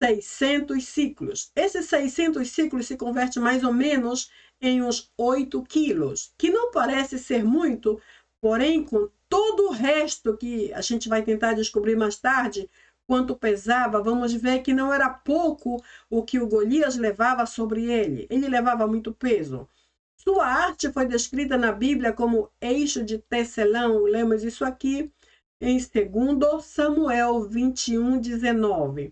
Speaker 1: 600 ciclos. Esses 600 ciclos se converte mais ou menos em uns 8 quilos, que não parece ser muito, porém, com todo o resto que a gente vai tentar descobrir mais tarde, quanto pesava, vamos ver que não era pouco o que o Golias levava sobre ele. Ele levava muito peso. Sua arte foi descrita na Bíblia como eixo de tecelão. Lemos isso aqui em 2 Samuel 21, 19.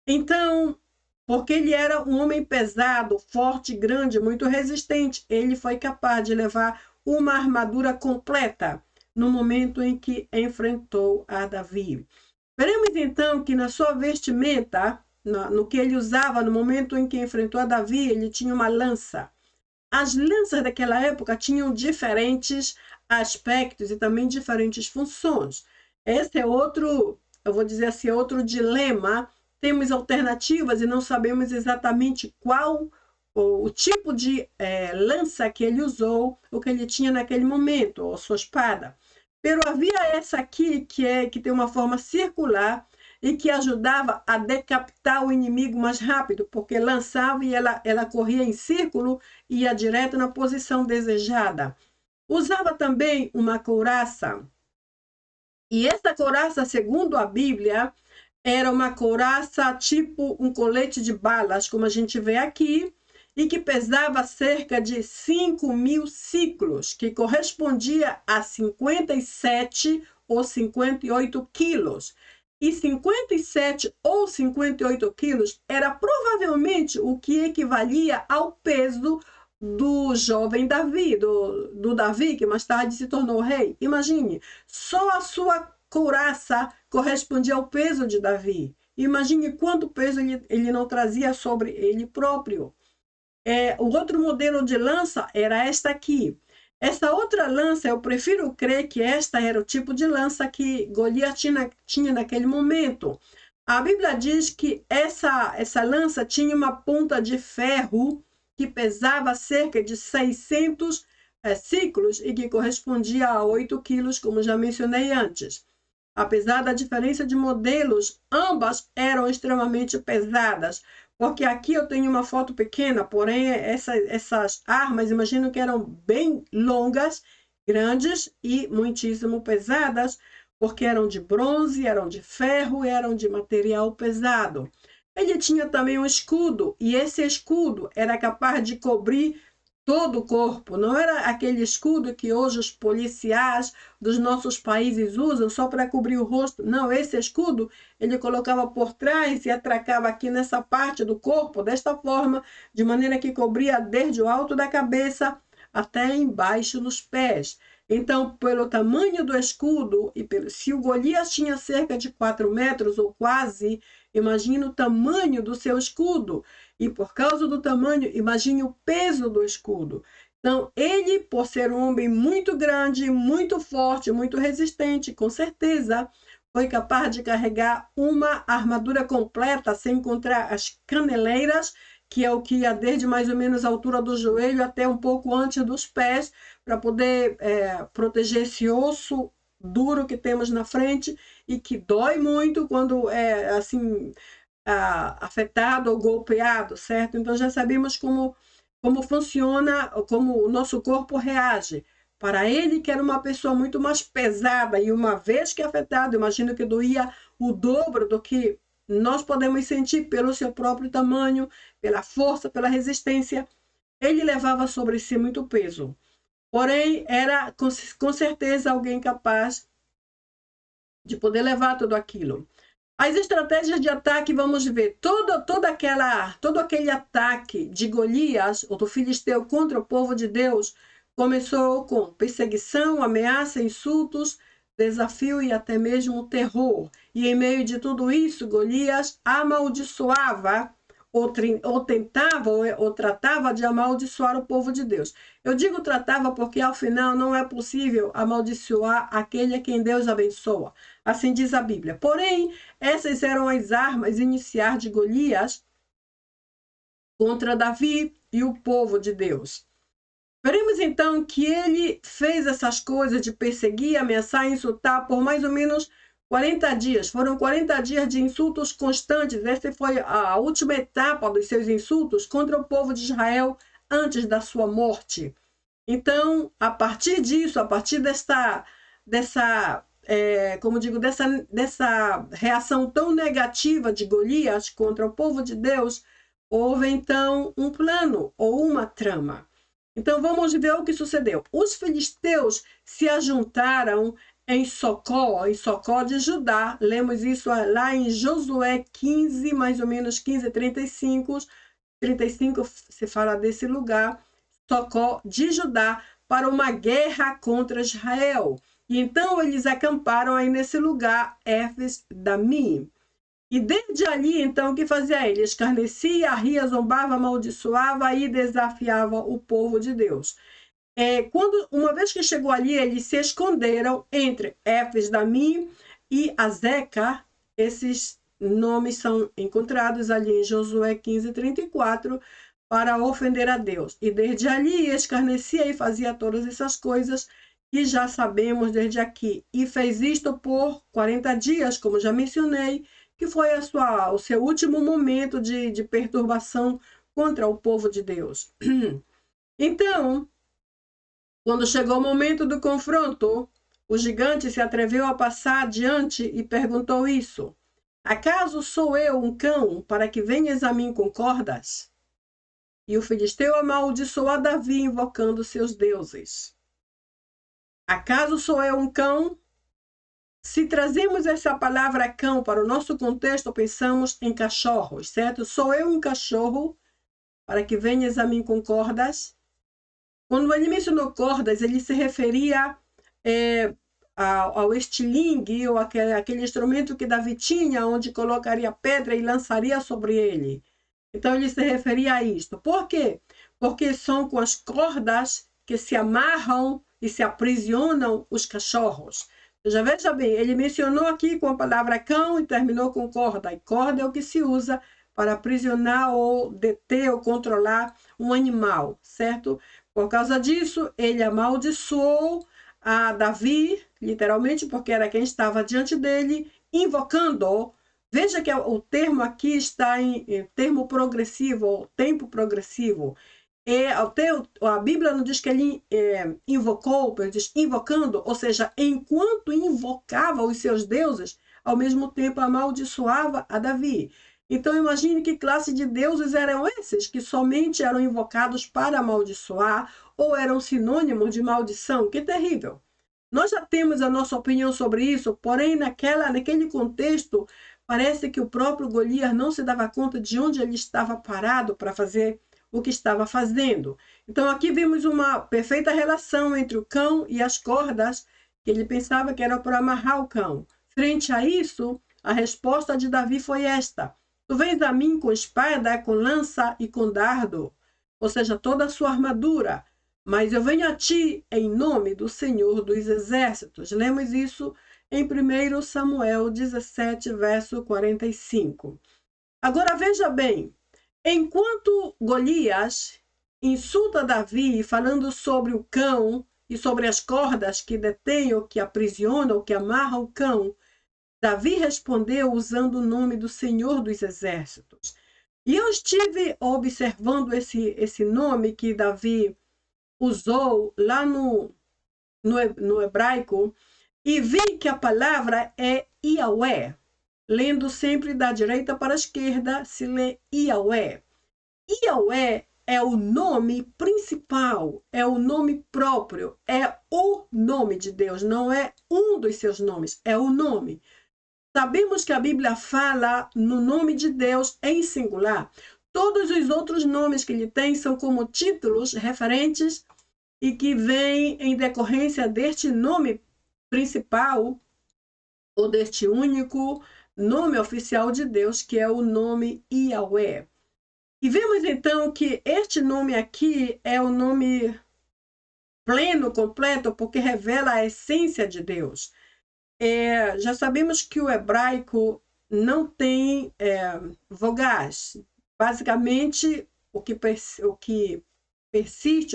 Speaker 1: Então, porque ele era um homem pesado, forte, grande, muito resistente, ele foi capaz de levar uma armadura completa no momento em que enfrentou a Davi. Veremos então que na sua vestimenta, no que ele usava no momento em que enfrentou a Davi, ele tinha uma lança. As lanças daquela época tinham diferentes aspectos e também diferentes funções. Esse é outro, eu vou dizer assim, outro dilema. Temos alternativas e não sabemos exatamente qual o tipo de lança que ele usou, o que ele tinha naquele momento, ou sua espada. Pero havia essa aqui que tem uma forma circular e que ajudava a decapitar o inimigo mais rápido, porque lançava e ela corria em círculo e ia direto na posição desejada. Usava também uma couraça, e essa couraça, segundo a Bíblia, era uma couraça tipo um colete de balas, como a gente vê aqui, e que pesava cerca de 5.000 ciclos, que correspondia a 57 ou 58 quilos. E 57 ou 58 quilos era provavelmente o que equivalia ao peso do jovem Davi, do Davi, que mais tarde se tornou rei. Imagine, só a sua couraça correspondia ao peso de Davi. Imagine quanto peso ele não trazia sobre ele próprio. O outro modelo de lança era esta aqui. Essa outra lança, eu prefiro crer que esta era o tipo de lança que Golias tinha naquele momento. A Bíblia diz que essa lança tinha uma ponta de ferro que pesava cerca de 600 ciclos e que correspondia a 8 quilos, como já mencionei antes. Apesar da diferença de modelos, ambas eram extremamente pesadas, porque aqui eu tenho uma foto pequena, porém essas armas, imagino que eram bem longas, grandes e muitíssimo pesadas, porque eram de bronze, eram de ferro, eram de material pesado. Ele tinha também um escudo, e esse escudo era capaz de cobrir todo o corpo. Não era aquele escudo que hoje os policiais dos nossos países usam só para cobrir o rosto. Não, esse escudo ele colocava por trás e atracava aqui nessa parte do corpo, desta forma, de maneira que cobria desde o alto da cabeça até embaixo dos pés. Então, pelo tamanho do escudo, se o Golias tinha cerca de 4 metros ou quase, imagine o tamanho do seu escudo. E por causa do tamanho, imagine o peso do escudo. Então, ele, por ser um homem muito grande, muito forte, muito resistente, com certeza, foi capaz de carregar uma armadura completa, sem contar as caneleiras, que é o que ia desde mais ou menos a altura do joelho até um pouco antes dos pés, para poder proteger esse osso duro que temos na frente e que dói muito quando é assim afetado ou golpeado, certo? Então já sabemos como funciona, como o nosso corpo reage para ele, que era uma pessoa muito mais pesada, e uma vez que afetado, imagino que doía o dobro do que nós podemos sentir pelo seu próprio tamanho, pela força, pela resistência. Ele levava sobre si muito peso. Porém, era com certeza alguém capaz de poder levar tudo aquilo. As estratégias de ataque, vamos ver, todo aquele ataque de Golias, ou do filisteu, contra o povo de Deus, começou com perseguição, ameaça, insultos, desafio e até mesmo terror. E em meio de tudo isso, Golias amaldiçoava ou tentava ou tratava de amaldiçoar o povo de Deus. Eu digo tratava porque, ao final, não é possível amaldiçoar aquele a quem Deus abençoa. Assim diz a Bíblia. Porém, essas eram as armas iniciais de Golias contra Davi e o povo de Deus. Veremos então que ele fez essas coisas de perseguir, ameaçar, insultar por mais ou menos 40 dias. Foram 40 dias de insultos constantes. Essa foi a última etapa dos seus insultos contra o povo de Israel antes da sua morte. Então, a partir disso, a partir dessa reação tão negativa de Golias contra o povo de Deus, houve então um plano ou uma trama. Então vamos ver o que sucedeu. Os filisteus se ajuntaram em Socó de Judá. Lemos isso lá em Josué 15, mais ou menos 15, 35. 35 se fala desse lugar, Socó de Judá, para uma guerra contra Israel. E então eles acamparam aí nesse lugar, Éfes-Damim. E desde ali, então, o que fazia ele? Escarnecia, ria, zombava, amaldiçoava e desafiava o povo de Deus. Uma vez que chegou ali, eles se esconderam entre Éfes-Damim e Azeca. Esses nomes são encontrados ali em Josué 15, 34, para ofender a Deus. E desde ali escarnecia e fazia todas essas coisas que já sabemos desde aqui. E fez isto por 40 dias, como já mencionei, que foi o seu último momento de perturbação contra o povo de Deus. Então, quando chegou o momento do confronto, o gigante se atreveu a passar adiante e perguntou isso: acaso sou eu um cão para que venhas a mim com cordas? E o filisteu amaldiçoou a Davi, invocando seus deuses. Acaso sou eu um cão? Se trazemos essa palavra cão para o nosso contexto, pensamos em cachorros, certo? Sou eu um cachorro para que venhas a mim com cordas? Quando ele mencionou cordas, ele se referia ao estilingue, ou aquele instrumento que Davi tinha, onde colocaria pedra e lançaria sobre ele. Então ele se referia a isto. Por quê? Porque são com as cordas que se amarram e se aprisionam os cachorros. Já veja bem, ele mencionou aqui com a palavra cão e terminou com corda. E corda é o que se usa para aprisionar ou deter ou controlar um animal, certo? Por causa disso, ele amaldiçoou a Davi, literalmente, porque era quem estava diante dele, invocando. Veja que o termo aqui está em termo progressivo, ou tempo progressivo. A Bíblia não diz que ele invocou, ele diz invocando, ou seja, enquanto invocava os seus deuses, ao mesmo tempo amaldiçoava a Davi. Então imagine que classe de deuses eram esses, que somente eram invocados para amaldiçoar, ou eram sinônimos de maldição. Que terrível! Nós já temos a nossa opinião sobre isso, porém naquele contexto, parece que o próprio Golias não se dava conta de onde ele estava parado para fazer o que estava fazendo. Então aqui vimos uma perfeita relação entre o cão e as cordas, que ele pensava que era para amarrar o cão. Frente a isso, a resposta de Davi foi esta: tu vens a mim com espada, com lança e com dardo, ou seja, toda a sua armadura, mas eu venho a ti em nome do Senhor dos Exércitos. Lemos isso em 1 Samuel 17, verso 45. Agora veja bem, enquanto Golias insulta Davi, falando sobre o cão e sobre as cordas que detêm ou que aprisionam ou que amarram o cão, Davi respondeu usando o nome do Senhor dos Exércitos. E eu estive observando esse nome que Davi usou lá no no hebraico, e vi que a palavra é Yahweh. Lendo sempre da direita para a esquerda, se lê Yahweh. Yahweh é o nome principal, é o nome próprio, é o nome de Deus, não é um dos seus nomes, é o nome. Sabemos que a Bíblia fala no nome de Deus em singular. Todos os outros nomes que ele tem são como títulos referentes e que vêm em decorrência deste nome principal ou deste único nome oficial de Deus, que é o nome Yahweh. E vemos então que este nome aqui é o nome pleno, completo, porque revela a essência de Deus. Já sabemos que o hebraico não tem vogais. Basicamente, o que persiste,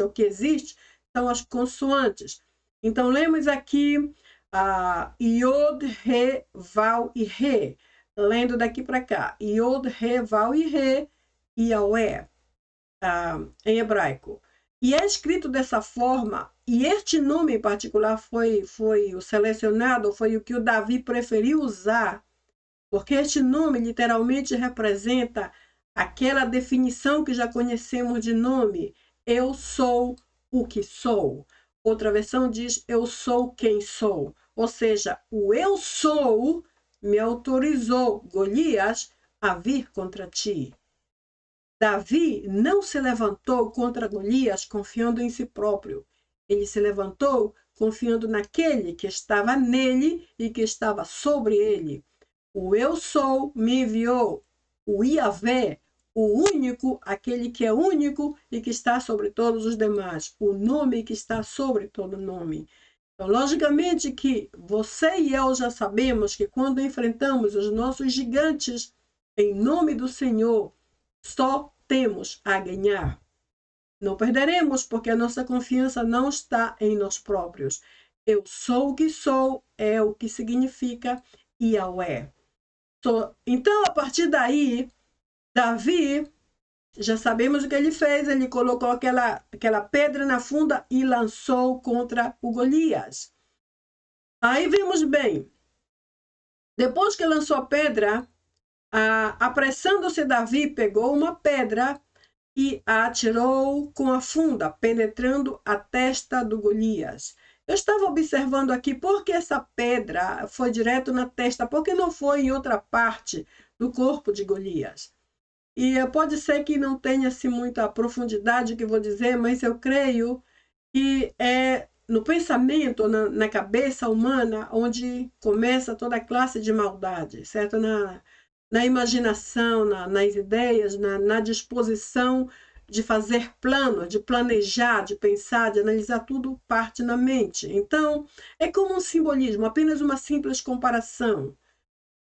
Speaker 1: o que existe, são as consoantes. Então, lemos aqui Yod, Re, Val e Re. Lendo daqui para cá. Yod, Re, Val e Re, Yahweh, em hebraico. E é escrito dessa forma, e este nome em particular foi o selecionado, foi o que o Davi preferiu usar, porque este nome literalmente representa aquela definição que já conhecemos de nome. Eu sou o que sou. Outra versão diz, eu sou quem sou. Ou seja, o eu sou me autorizou, Golias, a vir contra ti. Davi não se levantou contra Golias confiando em si próprio. Ele se levantou confiando naquele que estava nele e que estava sobre ele. O eu sou me enviou. O Yahvé, o único, aquele que é único e que está sobre todos os demais. O nome que está sobre todo nome. Então, logicamente que você e eu já sabemos que quando enfrentamos os nossos gigantes em nome do Senhor, só temos a ganhar. Não perderemos porque a nossa confiança não está em nós próprios. Eu sou o que sou, é o que significa Yahweh. Então, a partir daí, Davi, já sabemos o que ele fez, ele colocou aquela pedra na funda e lançou contra o Golias. Aí vemos bem, depois que lançou a pedra, apressando-se Davi, pegou uma pedra e a atirou com a funda, penetrando a testa do Golias. Eu estava observando aqui por que essa pedra foi direto na testa, por que não foi em outra parte do corpo de Golias. E pode ser que não tenha assim, muita profundidade que vou dizer, mas eu creio que é no pensamento, na cabeça humana, onde começa toda classe de maldade, certo? Na imaginação, nas ideias, na disposição de fazer plano, de planejar, de pensar, de analisar, tudo parte na mente. Então, é como um simbolismo, apenas uma simples comparação.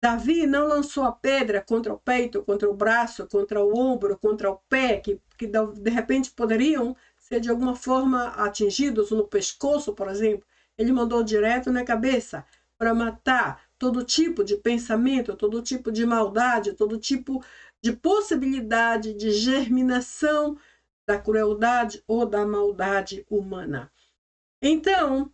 Speaker 1: Davi não lançou a pedra contra o peito, contra o braço, contra o ombro, contra o pé, que de repente poderiam ser de alguma forma atingidos no pescoço, por exemplo. Ele mandou direto na cabeça para matar todo tipo de pensamento, todo tipo de maldade, todo tipo de possibilidade de germinação da crueldade ou da maldade humana. Então,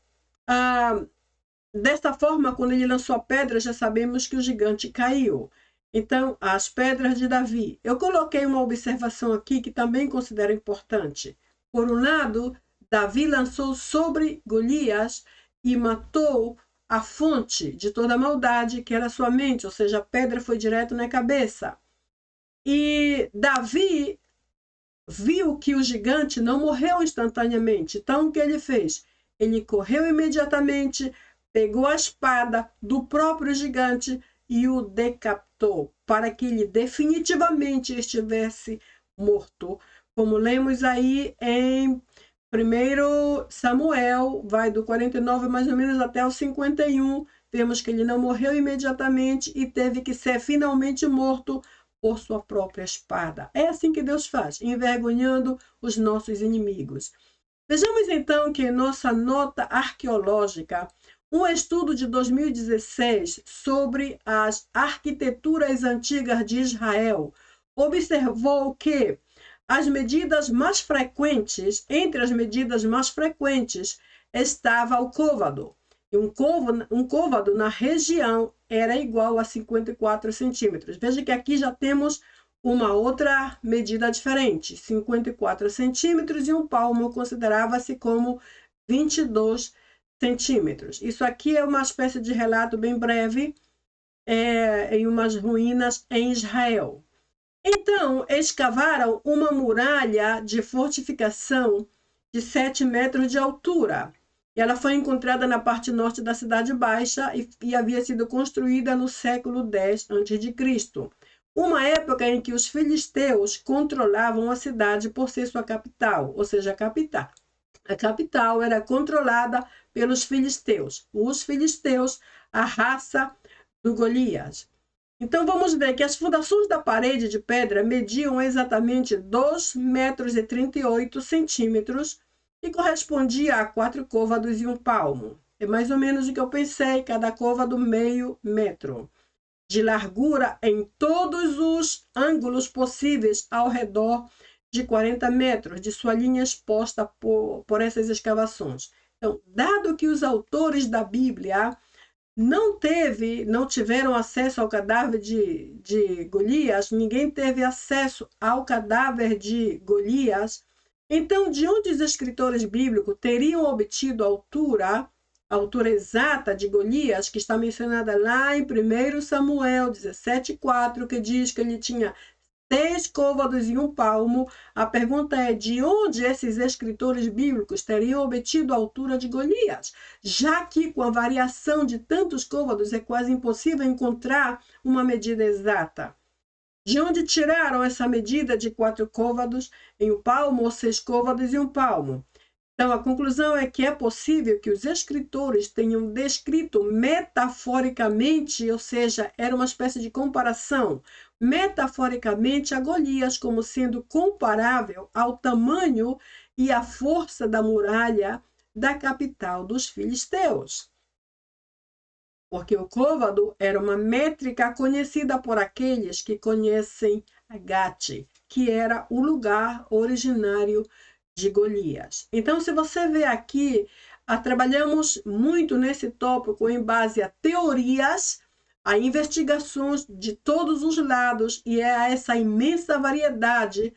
Speaker 1: desta forma, quando ele lançou a pedra, já sabemos que o gigante caiu. Então, as pedras de Davi. Eu coloquei uma observação aqui que também considero importante. Por um lado, Davi lançou sobre Golias e matou a fonte de toda a maldade, que era sua mente, ou seja, a pedra foi direto na cabeça. E Davi viu que o gigante não morreu instantaneamente. Então, o que ele fez? Ele correu imediatamente, pegou a espada do próprio gigante e o decapitou, para que ele definitivamente estivesse morto. Como lemos aí em 1 Samuel, vai do 49 mais ou menos até o 51, vemos que ele não morreu imediatamente e teve que ser finalmente morto por sua própria espada. É assim que Deus faz, envergonhando os nossos inimigos. Vejamos então que nossa nota arqueológica, um estudo de 2016 sobre as arquiteturas antigas de Israel, observou que entre as medidas mais frequentes estava o côvado. E um côvado na região era igual a 54 centímetros. Veja que aqui já temos uma outra medida diferente. 54 centímetros e um palmo considerava-se como 22 centímetros. Isso aqui é uma espécie de relato bem breve em umas ruínas em Israel. Então, escavaram uma muralha de fortificação de 7 metros de altura. E ela foi encontrada na parte norte da Cidade Baixa e havia sido construída no século X a.C. Uma época em que os filisteus controlavam a cidade por ser sua capital, ou seja, a capital. A capital era controlada pelos filisteus. Os filisteus, a raça do Golias. Então, vamos ver que as fundações da parede de pedra mediam exatamente 2,38 metros e correspondia a 4 côvados e um palmo. É mais ou menos o que eu pensei, cada côvado meio metro de largura em todos os ângulos possíveis ao redor de 40 metros de sua linha exposta por essas escavações. Então, dado que os autores da Bíblia não tiveram acesso ao cadáver de Golias, ninguém teve acesso ao cadáver de Golias. Então, de onde os escritores bíblicos teriam obtido a altura exata de Golias, que está mencionada lá em 1 Samuel 17,4, que diz que ele tinha 6 côvados e um palmo? A pergunta é: de onde esses escritores bíblicos teriam obtido a altura de Golias? Já que com a variação de tantos côvados é quase impossível encontrar uma medida exata. De onde tiraram essa medida de 4 côvados em um palmo ou 6 côvados e um palmo? Então, a conclusão é que é possível que os escritores tenham descrito metaforicamente, ou seja, era uma espécie de comparação, metaforicamente a Golias como sendo comparável ao tamanho e à força da muralha da capital dos filisteus. Porque o côvado era uma métrica conhecida por aqueles que conhecem a Gate, que era o lugar originário de Golias. Então, se você vê aqui, trabalhamos muito nesse tópico em base a teorias, a investigações de todos os lados, e é essa imensa variedade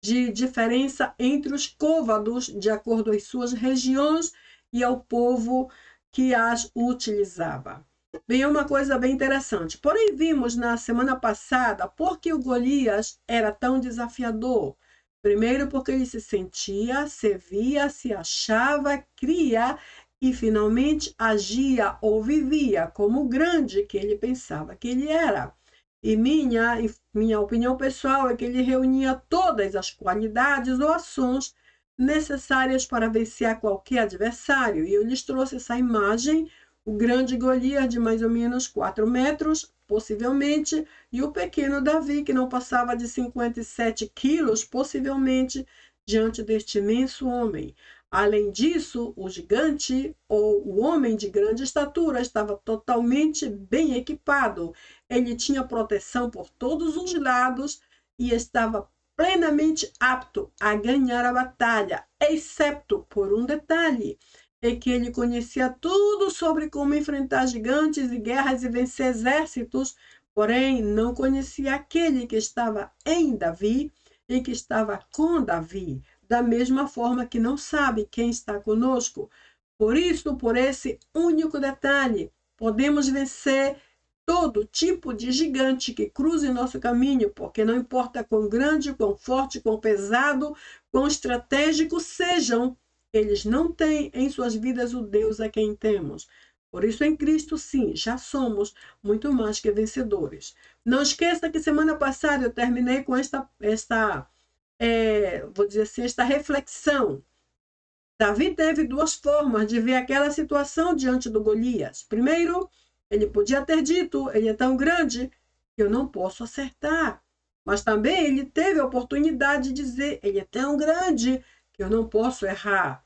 Speaker 1: de diferença entre os côvados, de acordo com as suas regiões e ao povo que as utilizava. Bem, é uma coisa bem interessante. Porém, vimos na semana passada por que o Golias era tão desafiador. Primeiro, porque ele se sentia, se via, se achava, cria e finalmente agia ou vivia como o grande que ele pensava que ele era. E minha opinião pessoal é que ele reunia todas as qualidades ou ações necessárias para vencer a qualquer adversário. E eu lhes trouxe essa imagem: o grande Golias de mais ou menos 4 metros, possivelmente, e o pequeno Davi, que não passava de 57 quilos, possivelmente, diante deste imenso homem. Além disso, o gigante, ou o homem de grande estatura, estava totalmente bem equipado. Ele tinha proteção por todos os lados e estava plenamente apto a ganhar a batalha, exceto por um detalhe: é que ele conhecia tudo sobre como enfrentar gigantes e guerras e vencer exércitos, porém não conhecia aquele que estava em Davi e que estava com Davi, da mesma forma que não sabe quem está conosco. Por isso, por esse único detalhe, podemos vencer todo tipo de gigante que cruze nosso caminho, porque não importa quão grande, quão forte, quão pesado, quão estratégico sejam, eles não têm em suas vidas o Deus a quem temos. Por isso, em Cristo, sim, já somos muito mais que vencedores. Não esqueça que semana passada eu terminei com vou dizer assim, esta reflexão. Davi teve duas formas de ver aquela situação diante do Golias. Primeiro, ele podia ter dito: ele é tão grande que eu não posso acertar. Mas também ele teve a oportunidade de dizer: ele é tão grande que eu não posso errar.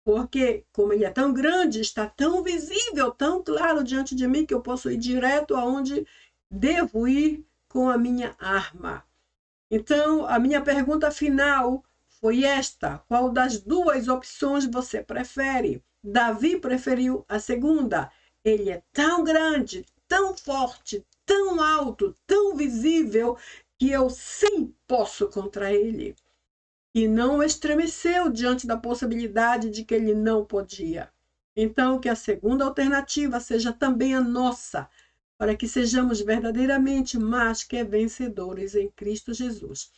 Speaker 1: Porque, como ele é tão grande, está tão visível, tão claro diante de mim, que eu posso ir direto aonde devo ir com a minha arma. Então, a minha pergunta final foi esta: qual das duas opções você prefere? Davi preferiu a segunda. Ele é tão grande, tão forte, tão alto, tão visível, que eu sim posso contra ele. E não estremeceu diante da possibilidade de que ele não podia. Então, que a segunda alternativa seja também a nossa, para que sejamos verdadeiramente mais que vencedores em Cristo Jesus.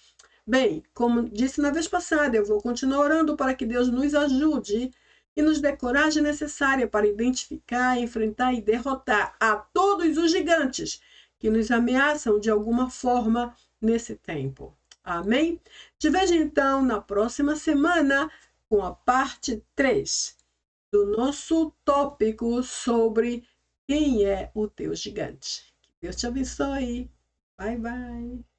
Speaker 1: Bem, como disse na vez passada, eu vou continuar orando para que Deus nos ajude e nos dê coragem necessária para identificar, enfrentar e derrotar a todos os gigantes que nos ameaçam de alguma forma nesse tempo. Amém? Te vejo então na próxima semana com a parte 3 do nosso tópico sobre quem é o teu gigante. Que Deus te abençoe. Bye, bye.